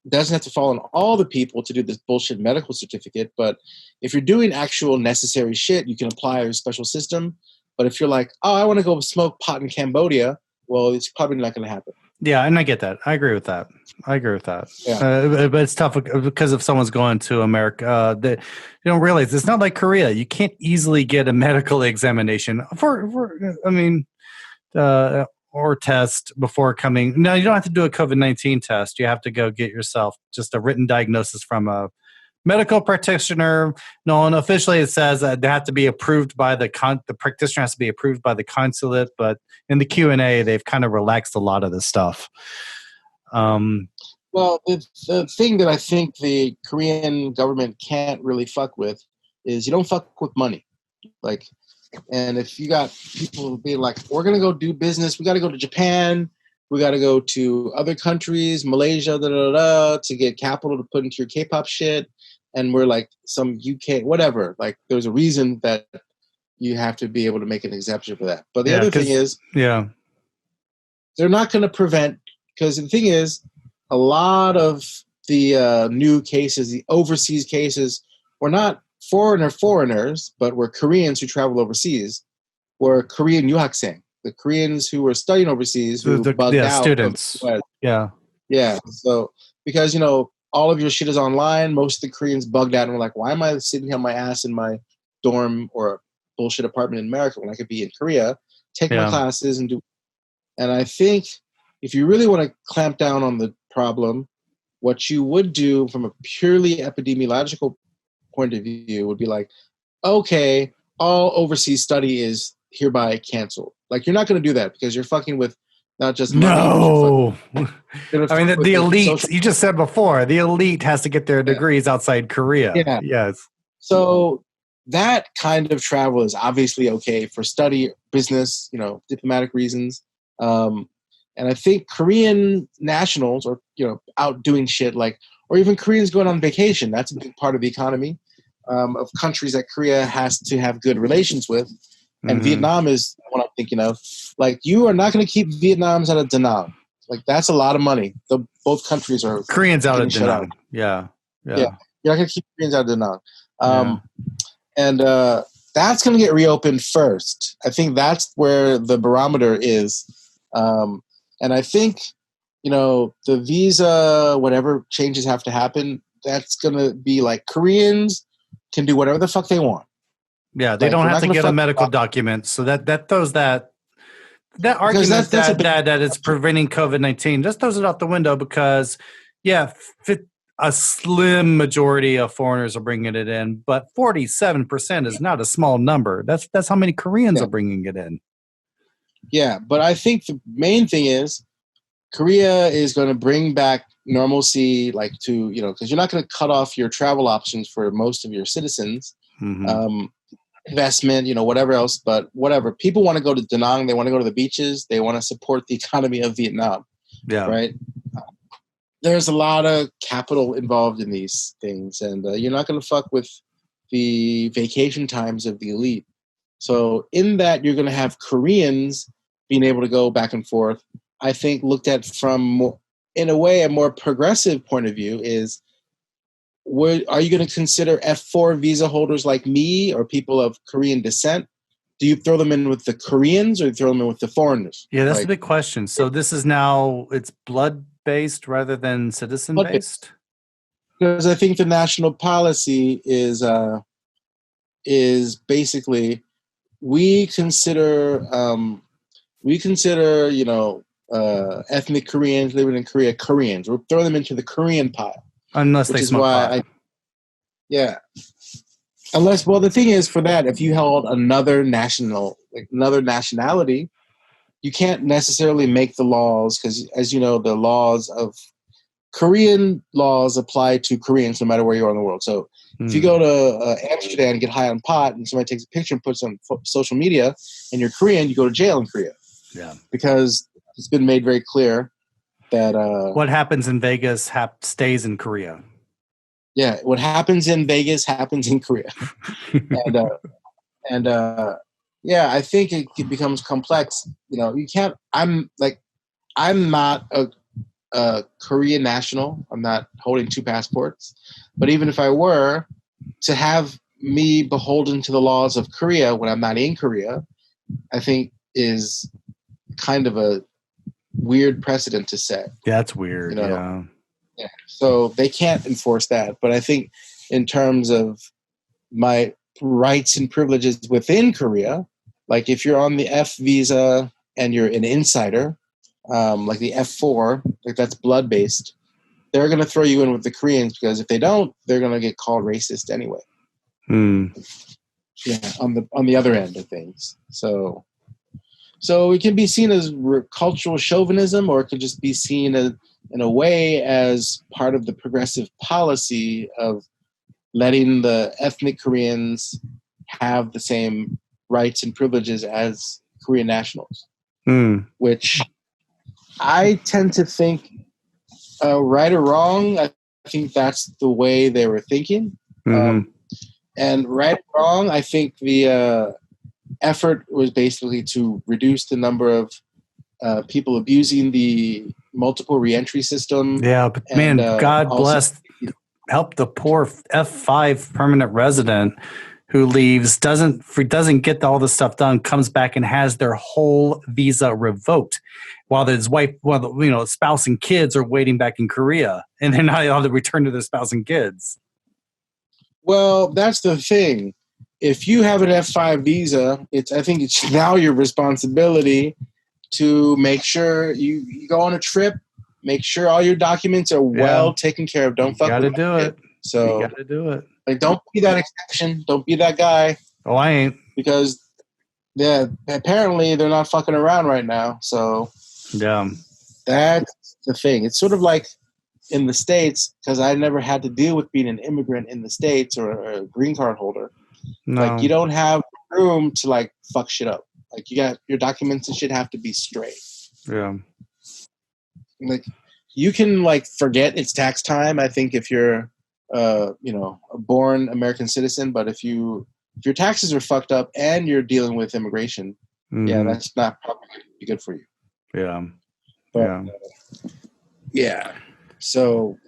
doesn't have to fall on all the people to do this bullshit medical certificate. But if you're doing actual necessary shit, you can apply a special system. But if you're like, I want to go smoke pot in Cambodia, well, it's probably not going to happen. Yeah, and I get that. I agree with that. Yeah. But it's tough because if someone's going to America, they don't realize it's not like Korea. You can't easily get a medical examination or test before coming. No, you don't have to do a COVID-19 test. You have to go get yourself just a written diagnosis from a medical practitioner. No, and officially it says that they have to be approved by the practitioner has to be approved by the consulate. But in the Q&A, they've kind of relaxed a lot of this stuff. Well, the thing that I think the Korean government can't really fuck with is you don't fuck with money. Like, and if you got people being like, we're going to go do business, we got to go to Japan, we got to go to other countries, Malaysia, to get capital to put into your K-pop shit. And we're like some UK, whatever. Like, there's a reason that you have to be able to make an exception for that. But the other thing is, they're not going to prevent, because the thing is, a lot of the new cases, the overseas cases, were not foreigners, but were Koreans who traveled overseas, were Korean yuhakseng, the Koreans who were studying overseas, who bugged out. Students. Yeah. So, because, all of your shit is online, most of the Koreans bugged out and were like, why am I sitting on my ass in my dorm or bullshit apartment in America when I could be in Korea, take my classes and do. And I think if you really want to clamp down on the problem, what you would do from a purely epidemiological point of view would be like, okay, all overseas study is hereby canceled. Like, you're not going to do that because you're fucking with not just money. No. I mean, the elite, you just said before, the elite has to get their degrees outside Korea. Yeah. Yes. So that kind of travel is obviously okay for study, business, diplomatic reasons. And I think Korean nationals are, out doing shit or even Koreans going on vacation. That's a big part of the economy of countries that Korea has to have good relations with. And Vietnam is what I'm thinking of. Like, you are not going to keep Vietnam's out of Da Nang. Like that's a lot of money. Both countries are Koreans out of getting shut out. Danang. Yeah. You're not gonna keep Koreans out of Danang. Yeah. And that's gonna get reopened first. I think that's where the barometer is. And I think, the visa, whatever changes have to happen, that's gonna be like Koreans can do whatever the fuck they want. Yeah, they Like, don't we're have not to gonna get a fuck medical up. document. So that throws that argument that's a big- that it's preventing COVID-19 just throws it out the window because, a slim majority of foreigners are bringing it in, but 47% is not a small number. That's how many Koreans are bringing it in. Yeah, but I think the main thing is Korea is going to bring back normalcy, like to, because you're not going to cut off your travel options for most of your citizens. Mm-hmm. Investment, whatever else, but whatever. People want to go to Da Nang. They want to go to the beaches. They want to support the economy of Vietnam. Yeah. Right. There's a lot of capital involved in these things, and you're not going to fuck with the vacation times of the elite. So in that, you're going to have Koreans being able to go back and forth. I think looked at from, in a way, a more progressive point of view is, are you going to consider F4 visa holders like me or people of Korean descent? Do you throw them in with the Koreans or do you throw them in with the foreigners? Yeah, that's the big question. So this is now, it's blood-based rather than citizen-based? Because I think the national policy is basically we consider ethnic Koreans living in Korea Koreans. We'll throw them into the Korean pile. Unless they smoke pot. Unless, well, the thing is for that, if you held another nationality, you can't necessarily make the laws because, as you know, the laws of Korean laws apply to Koreans no matter where you are in the world. So if you go to Amsterdam and get high on pot and somebody takes a picture and puts it on social media and you're Korean, you go to jail in Korea. Yeah. Because it's been made very clear that what happens in Vegas stays in Korea. Yeah, what happens in Vegas happens in Korea. and I think it becomes complex. You can't. I'm not a Korean national. I'm not holding two passports. But even if I were, to have me beholden to the laws of Korea when I'm not in Korea, I think is kind of a weird precedent to set. Yeah, that's weird. Yeah. So they can't enforce that. But I think in terms of my rights and privileges within Korea, like if you're on the F visa and you're an insider, like the F4, like that's blood-based, they're going to throw you in with the Koreans because if they don't, they're going to get called racist anyway. Yeah, on the other end of things. So it can be seen as cultural chauvinism, or it could just be seen as, in a way, as part of the progressive policy of letting the ethnic Koreans have the same rights and privileges as Korean nationals, which I tend to think, right or wrong, I think that's the way they were thinking. And right or wrong, I think the effort was basically to reduce the number of people abusing the multiple reentry system. Yeah, but man, God bless, help the poor F5 permanent resident who leaves, doesn't get all this stuff done, comes back and has their whole visa revoked, while his wife, spouse and kids are waiting back in Korea, and they're not able to return to their spouse and kids. Well, that's the thing. If you have an F5 visa, I think it's now your responsibility to make sure you go on a trip, make sure all your documents are well taken care of. Don't fuck with it. Do it. So you gotta do it. Like, don't be that exception. Don't be that guy. Oh, I ain't. Because, apparently they're not fucking around right now. So yeah, that's the thing. It's sort of like in the States, because I never had to deal with being an immigrant in the States or a green card holder. No. Like, you don't have room to like fuck shit up. Like, you got your documents and shit have to be straight. Yeah. Like, you can like forget it's tax time, I think, if you're a born American citizen, but if your taxes are fucked up and you're dealing with immigration, that's not probably going to be good for you. Yeah. But yeah. So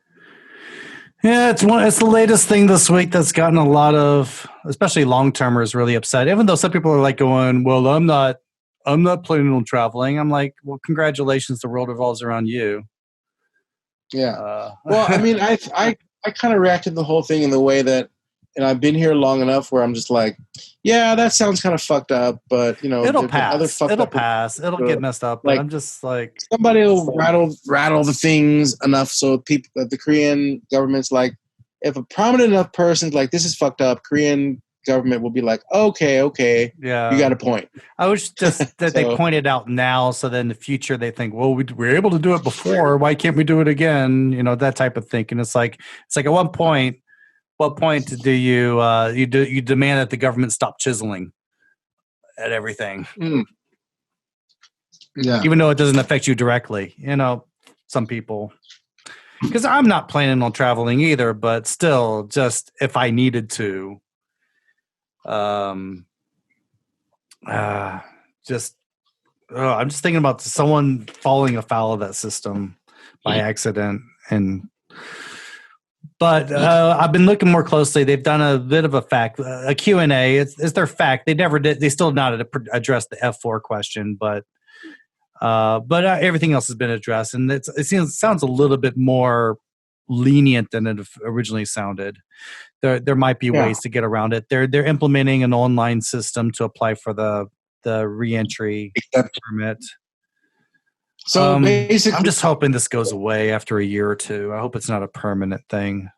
yeah, it's the latest thing this week that's gotten a lot of, especially long-termers, really upset. Even though some people are like going, "Well, I'm not planning on traveling." I'm like, "Well, congratulations, the world revolves around you." yeah. Well, I mean, I kind of reacted to the whole thing in the way that, and I've been here long enough where I'm just like, yeah, that sounds kind of fucked up, but it'll pass. It'll pass. It'll get messed up. But like, I'm just like, somebody will rattle the things enough so people, the Korean government's like, if a prominent enough person's like, this is fucked up, Korean government will be like, okay, yeah, you got a point. I wish just that they pointed out now, so that in the future they think, well, we were able to do it before. Why can't we do it again? You know, that type of thinking. It's like at what point do you demand that the government stop chiseling at everything? Yeah, even though it doesn't affect you directly. You know, some people. Because I'm not planning on traveling either, but still, just if I needed to. I'm just thinking about someone falling afoul of that system by accident. But I've been looking more closely. They've done a bit of a Q&A. It's their fact. They never did. They still not addressed the F4 question, but everything else has been addressed, and it sounds a little bit more lenient than it originally sounded. There might be ways to get around it. They're implementing an online system to apply for the reentry permit. So basically, I'm just hoping this goes away after a year or two. I hope it's not a permanent thing.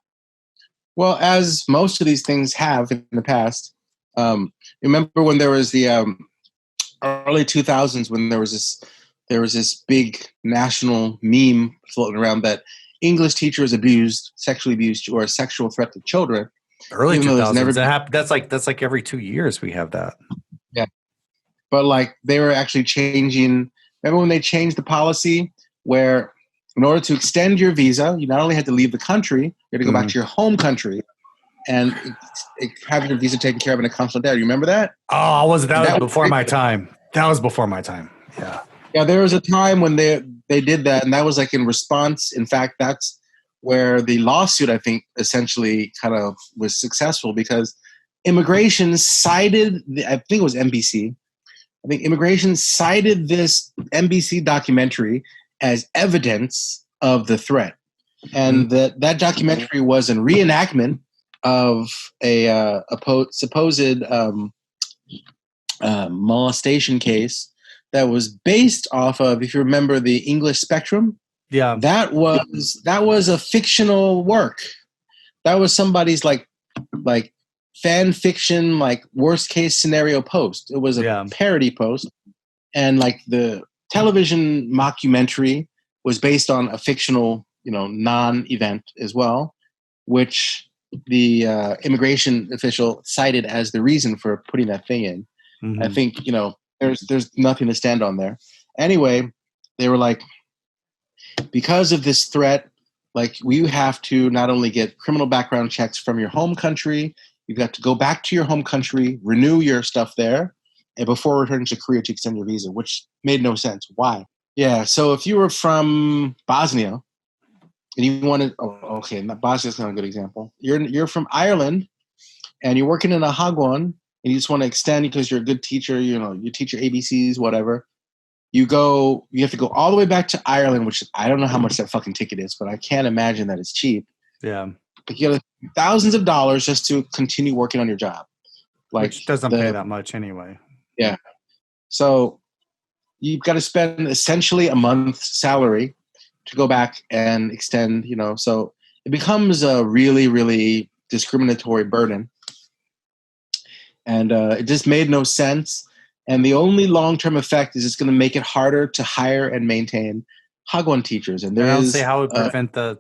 Well, as most of these things have in the past, remember when there was the early 2000s when there was this big national meme floating around that English teachers sexually abused, or a sexual threat to children. Early 2000s. That's like every 2 years we have that. Yeah, but like they were actually changing. Remember when they changed the policy where, in order to extend your visa, you not only had to leave the country, you had to go back to your home country and have your visa taken care of in a consulate there. You remember that? Oh, that was before my time. That was before my time. Yeah. Yeah, there was a time when they did that, and that was like in response. In fact, that's where the lawsuit, I think, essentially kind of was successful, because immigration cited, I think it was NBC. I think immigration cited this NBC documentary as evidence of the threat. And that documentary was a reenactment of a supposed molestation case that was based off of, if you remember, the English Spectrum. Yeah, that was a fictional work. That was somebody's like fan fiction, like worst case scenario post. It was a parody post, and like the television mockumentary was based on a fictional, non-event as well, which the immigration official cited as the reason for putting that thing in. I think there's nothing to stand on there. Anyway, they were like, because of this threat, like, we have to not only get criminal background checks from your home country, you've got to go back to your home country, renew your stuff there, and before returning to Korea to extend your visa, which made no sense. Why? Yeah, so if you were from Bosnia and you wanted, Bosnia's not a good example. You're from Ireland and you're working in a hagwon, and you just want to extend because you're a good teacher, you teach your ABCs, whatever. You have to go all the way back to Ireland, which I don't know how much that fucking ticket is, but I can't imagine that it's cheap. Yeah. Like, you have thousands of dollars just to continue working on your job. Like, which doesn't pay that much anyway. Yeah. So you've got to spend essentially a month's salary to go back and extend, so it becomes a really, really discriminatory burden. And it just made no sense. And the only long-term effect is it's going to make it harder to hire and maintain hagwon teachers. And I don't see how it would prevent the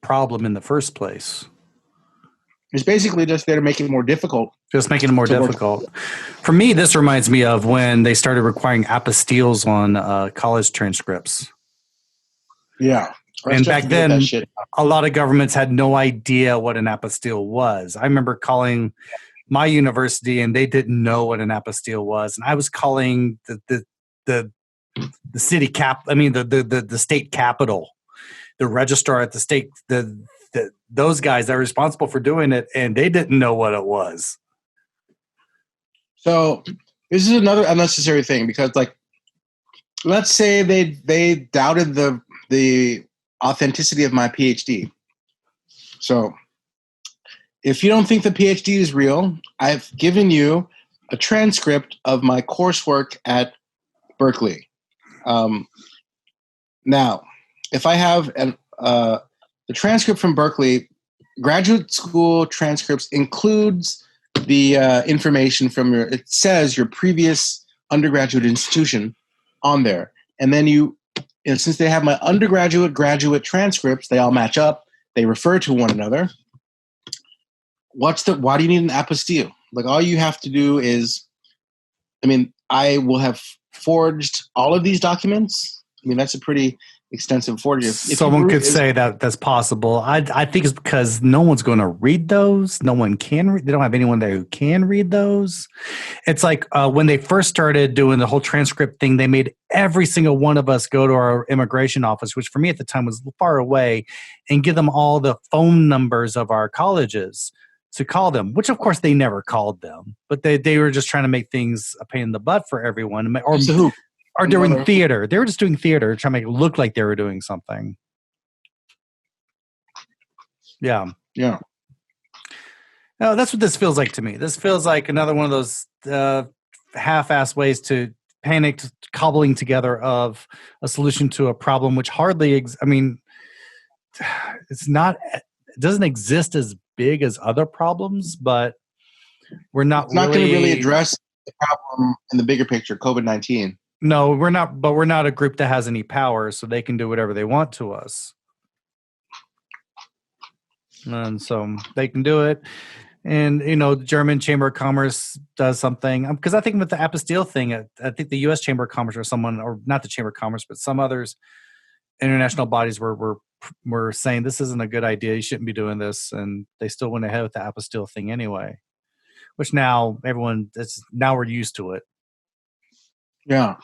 problem in the first place. It's basically just there to make it more difficult. Just making it more difficult. For me, this reminds me of when they started requiring apostilles on college transcripts. Yeah. And back then, a lot of governments had no idea what an apostille was. I remember calling my university, and they didn't know what an apostille was. And I was calling the the city the state capitol, the registrar at the state, those guys that are responsible for doing it, and they didn't know what it was. So this is another unnecessary thing because, like, let's say they doubted the authenticity of my PhD. So if you don't think the PhD is real, I've given you a transcript of my coursework at Berkeley. Now, if I have the transcript from Berkeley, graduate school transcripts includes the information from it says your previous undergraduate institution on there. And then since they have my undergraduate, graduate transcripts, they all match up. They refer to one another. Why do you need an apostille? Like, all you have to do is, I will have forged all of these documents. That's a pretty extensive forgery. Someone could say that that's possible. I think it's because no one's going to read those. No one can read. They don't have anyone there who can read those. It's like when they first started doing the whole transcript thing, they made every single one of us go to our immigration office, which for me at the time was far away, and give them all the phone numbers of our colleges to call them, which of course they never called them, but they were just trying to make things a pain in the butt for everyone. Or doing theater. They were just doing theater, trying to make it look like they were doing something. Yeah. Yeah. No, that's what this feels like to me. This feels like another one of those half-assed ways to panic cobbling together of a solution to a problem which hardly, it doesn't exist as big as other problems, but we're not. It's not going to really address the problem in the bigger picture, COVID-19. No, we're not. But we're not a group that has any power, so they can do whatever they want to us, and so they can do it. And the German Chamber of Commerce does something, because I think with the apostille thing, I think the U.S. Chamber of Commerce or not the Chamber of Commerce, but some others international bodies were saying this isn't a good idea. You shouldn't be doing this, and they still went ahead with the apostille thing anyway. Which now we're used to it. Yeah.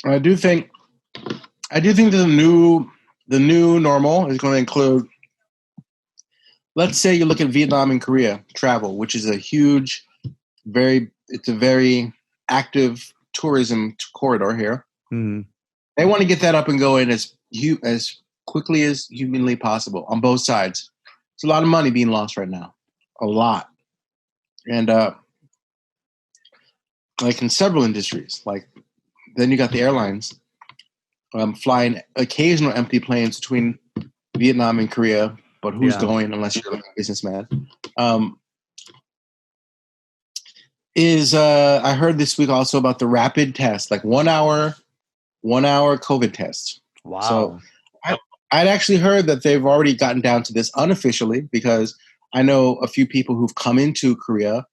I do think the new normal is going to include, let's say you look at Vietnam and Korea travel, which is a very active tourism corridor here. Mm-hmm. They want to get that up and going as quickly as humanly possible on both sides. It's a lot of money being lost right now. A lot. And like in several industries, like then you got the airlines flying occasional empty planes between Vietnam and Korea, but who's going unless you're a businessman? I heard this week also about the rapid test, like 1 hour COVID test. Wow. So I'd actually heard that they've already gotten down to this unofficially, because I know a few people who've come into Korea,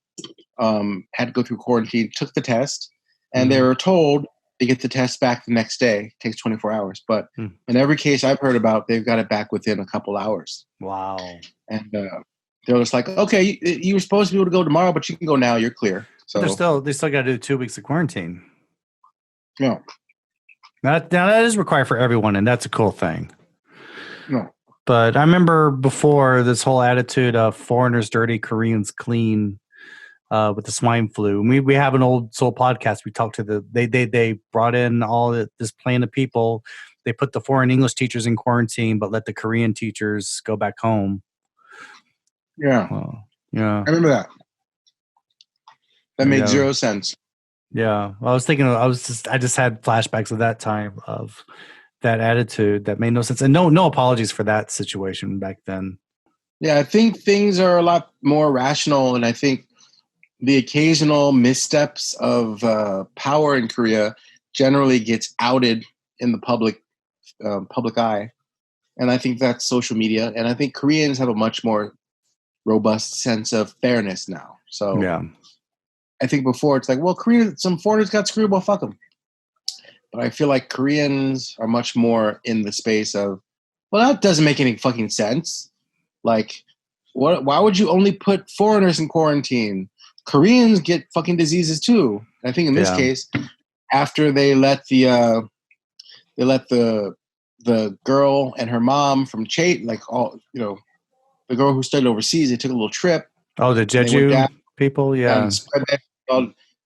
had to go through quarantine, took the test, and they were told to get the test back the next day. It takes 24 hours. But in every case I've heard about, they've got it back within a couple hours. Wow. And they're just like, okay, you were supposed to be able to go tomorrow, but you can go now. You're clear. So they still got to do 2 weeks of quarantine. No. Now that is required for everyone, and that's a cool thing. No. But I remember before this whole attitude of foreigners dirty, Koreans clean, with the swine flu. We have an old soul podcast. We talked to they brought in this plane of people. They put the foreign English teachers in quarantine, but let the Korean teachers go back home. Yeah. Yeah. I remember that. That made zero sense. Yeah. Well, I was thinking, I just had flashbacks of that time, of that attitude that made no sense. And no apologies for that situation back then. Yeah, I think things are a lot more rational, and I think the occasional missteps of power in Korea generally gets outed in the public eye. And I think that's social media. And I think Koreans have a much more robust sense of fairness now. So yeah. I think before it's like, well, some foreigners got screwed, well, fuck them. But I feel like Koreans are much more in the space of, well, that doesn't make any fucking sense. Like, why would you only put foreigners in quarantine? Koreans get fucking diseases too. I think in this case, after they let the girl and her mom from the girl who studied overseas, they took a little trip. Oh, the Jeju people, yeah. And spread that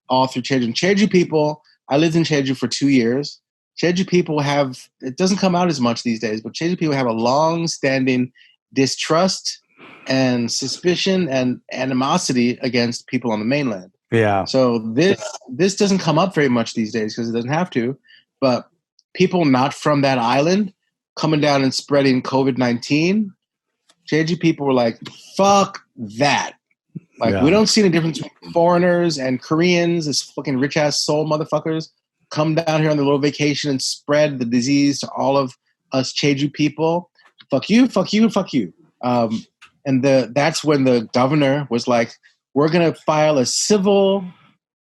all through Jeju. Jeju people, I lived in Jeju for 2 years. Jeju people it doesn't come out as much these days, but Jeju people have a long-standing distrust and suspicion and animosity against people on the mainland. Yeah. So this doesn't come up very much these days because it doesn't have to, but people not from that island coming down and spreading COVID-19, Jeju people were like, fuck that. Like, we don't see any difference between foreigners and Koreans, this fucking rich-ass soul motherfuckers, come down here on their little vacation and spread the disease to all of us Jeju people. Fuck you, fuck you, fuck you. And that's when the governor was like, we're going to file a civil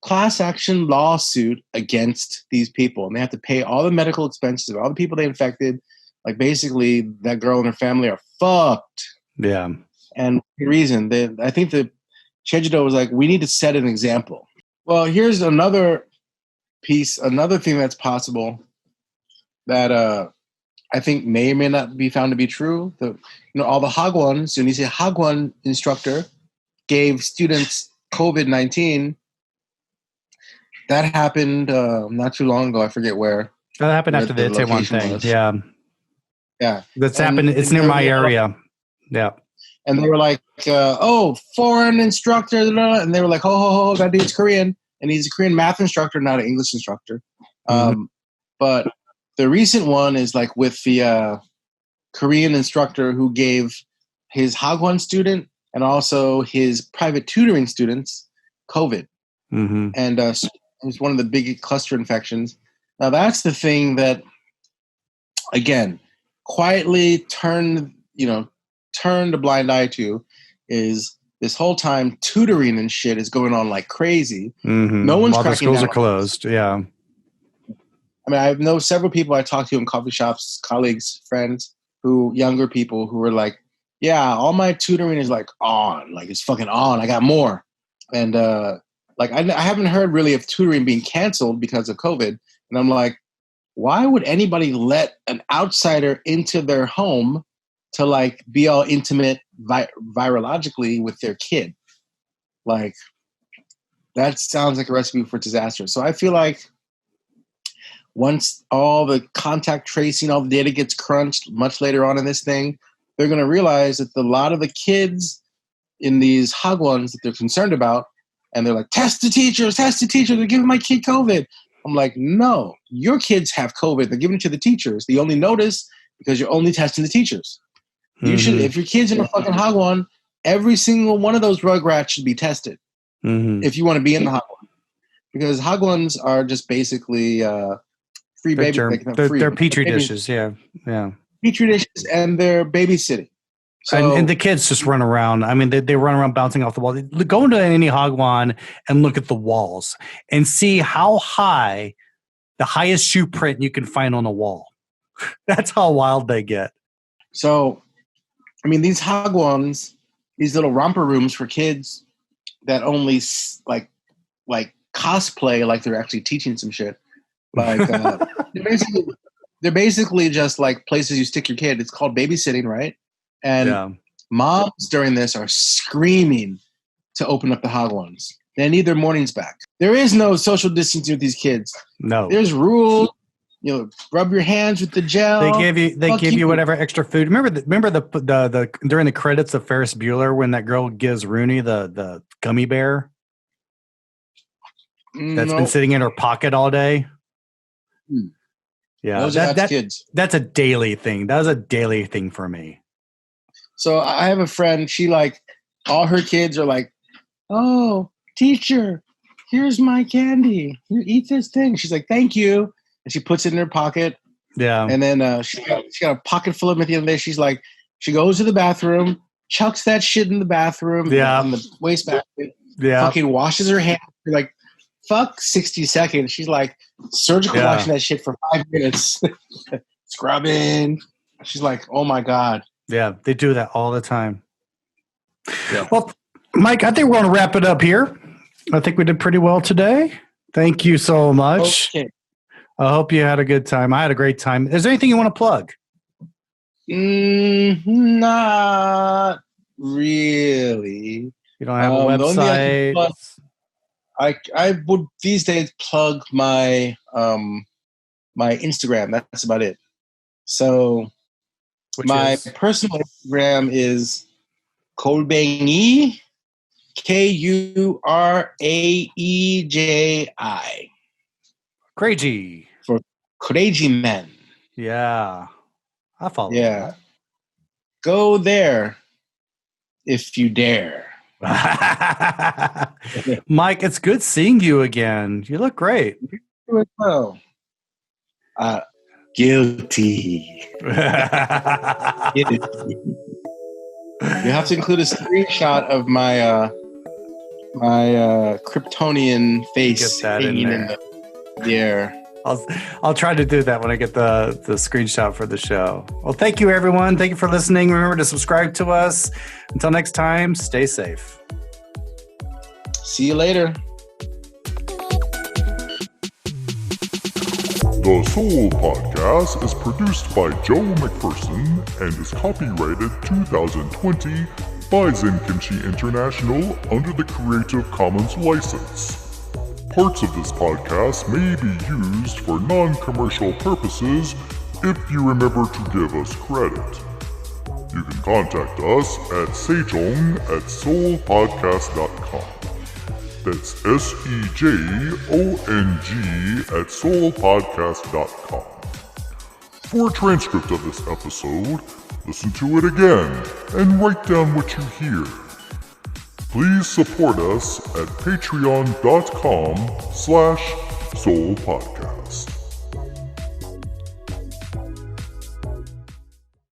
class action lawsuit against these people. And they have to pay all the medical expenses of all the people they infected. Like, basically, that girl and her family are fucked. Yeah. And the reason, I think the Jeju-do was like, we need to set an example. Well, here's another piece, another thing that's possible that I think may or may not be found to be true. All the Hagwons, when you say Hagwon instructor gave students COVID-19, that happened not too long ago. I forget where. That happened after the Itaewon thing. Was. Yeah. Yeah. That's happened. It's near my area. Yeah. And they were like, foreign instructor. And they were like, ho, that dude's Korean. And he's a Korean math instructor, not an English instructor. But the recent one is like with the Korean instructor who gave his Hagwon student and also his private tutoring students COVID. Mm-hmm. And it was one of the big cluster infections. Now, that's the thing that, again, quietly turned a blind eye to, is this whole time tutoring and shit is going on like crazy. Mm-hmm. No one's while the cracking schools down. are closed. Yeah. I mean, I know several people I talked to in coffee shops, colleagues, friends, younger people who were like, yeah, all my tutoring is like on, like it's fucking on. I got more. And like, I haven't heard really of tutoring being canceled because of COVID. And I'm like, why would anybody let an outsider into their home to like be all intimate virologically with their kid? Like, that sounds like a recipe for disaster. So I feel like once all the contact tracing, all the data gets crunched much later on in this thing, they're going to realize that a lot of the kids in these Hagwons that they're concerned about, and they're like, test the teachers, they're giving my kid COVID. I'm like, no, your kids have COVID. They're giving it to the teachers. They only notice because you're only testing the teachers. You should, if your kid's in a fucking Hagwon, every single one of those rugrats should be tested if you want to be in the Hagwon. Because Hagwons are just basically free baby. They're petri dishes, yeah. Petri dishes, and they're babysitting. So, and the kids just run around. I mean, they run around bouncing off the wall. Go into any Hagwon and look at the walls and see how high the highest shoe print you can find on a wall. That's how wild they get. So, I mean, these Hagwons, these little romper rooms for kids that only like cosplay like they're actually teaching some shit. Like they're basically just like places you stick your kid. It's called babysitting, right? And moms during this are screaming to open up the Hagwons. They need their mornings back. There is no social distancing with these kids. No. There's rules. Rub your hands with the gel. They give you whatever extra food. Remember the during the credits of Ferris Bueller when that girl gives Rooney the gummy bear that's been sitting in her pocket all day. Yeah, that's kids. That's a daily thing. That was a daily thing for me. So I have a friend. She like all her kids are like, "Oh, teacher, here's my candy. You eat this thing." She's like, "Thank you." And she puts it in her pocket. Yeah. And then she got a pocket full of them at the end of the day. She's like, she goes to the bathroom, chucks that shit in the bathroom, in the wastebasket, fucking washes her hands for like, 60 seconds. She's like surgical washing that shit for 5 minutes. Scrubbing. She's like, oh my God. Yeah, they do that all the time. Yeah. Well, Mike, I think we're going to wrap it up here. I think we did pretty well today. Thank you so much. Okay. I hope you had a good time. I had a great time. Is there anything you want to plug? Not really. You don't have a The only thing website? I would these days plug my my Instagram. That's about it. So my personal Instagram is Kolbengi, Kuraeji. Crazy. For Crazy Men. Yeah. I follow. Yeah. Go there if you dare. Mike, it's good seeing you again. You look great. Well, guilty. You have to include a screenshot of my my Kryptonian face hanging in the air. I'll try to do that when I get the screenshot for the show. Well, thank you, everyone. Thank you for listening. Remember to subscribe to us. Until next time, stay safe. See you later. The Soul Podcast is produced by Joe McPherson and is copyrighted 2020 by Zenkinchi International under the Creative Commons license. Parts of this podcast may be used for non-commercial purposes if you remember to give us credit. You can contact us at sejong@soulpodcast.com. That's SEJONG@soulpodcast.com. For a transcript of this episode, listen to it again and write down what you hear. Please support us at patreon.com/soulpodcast.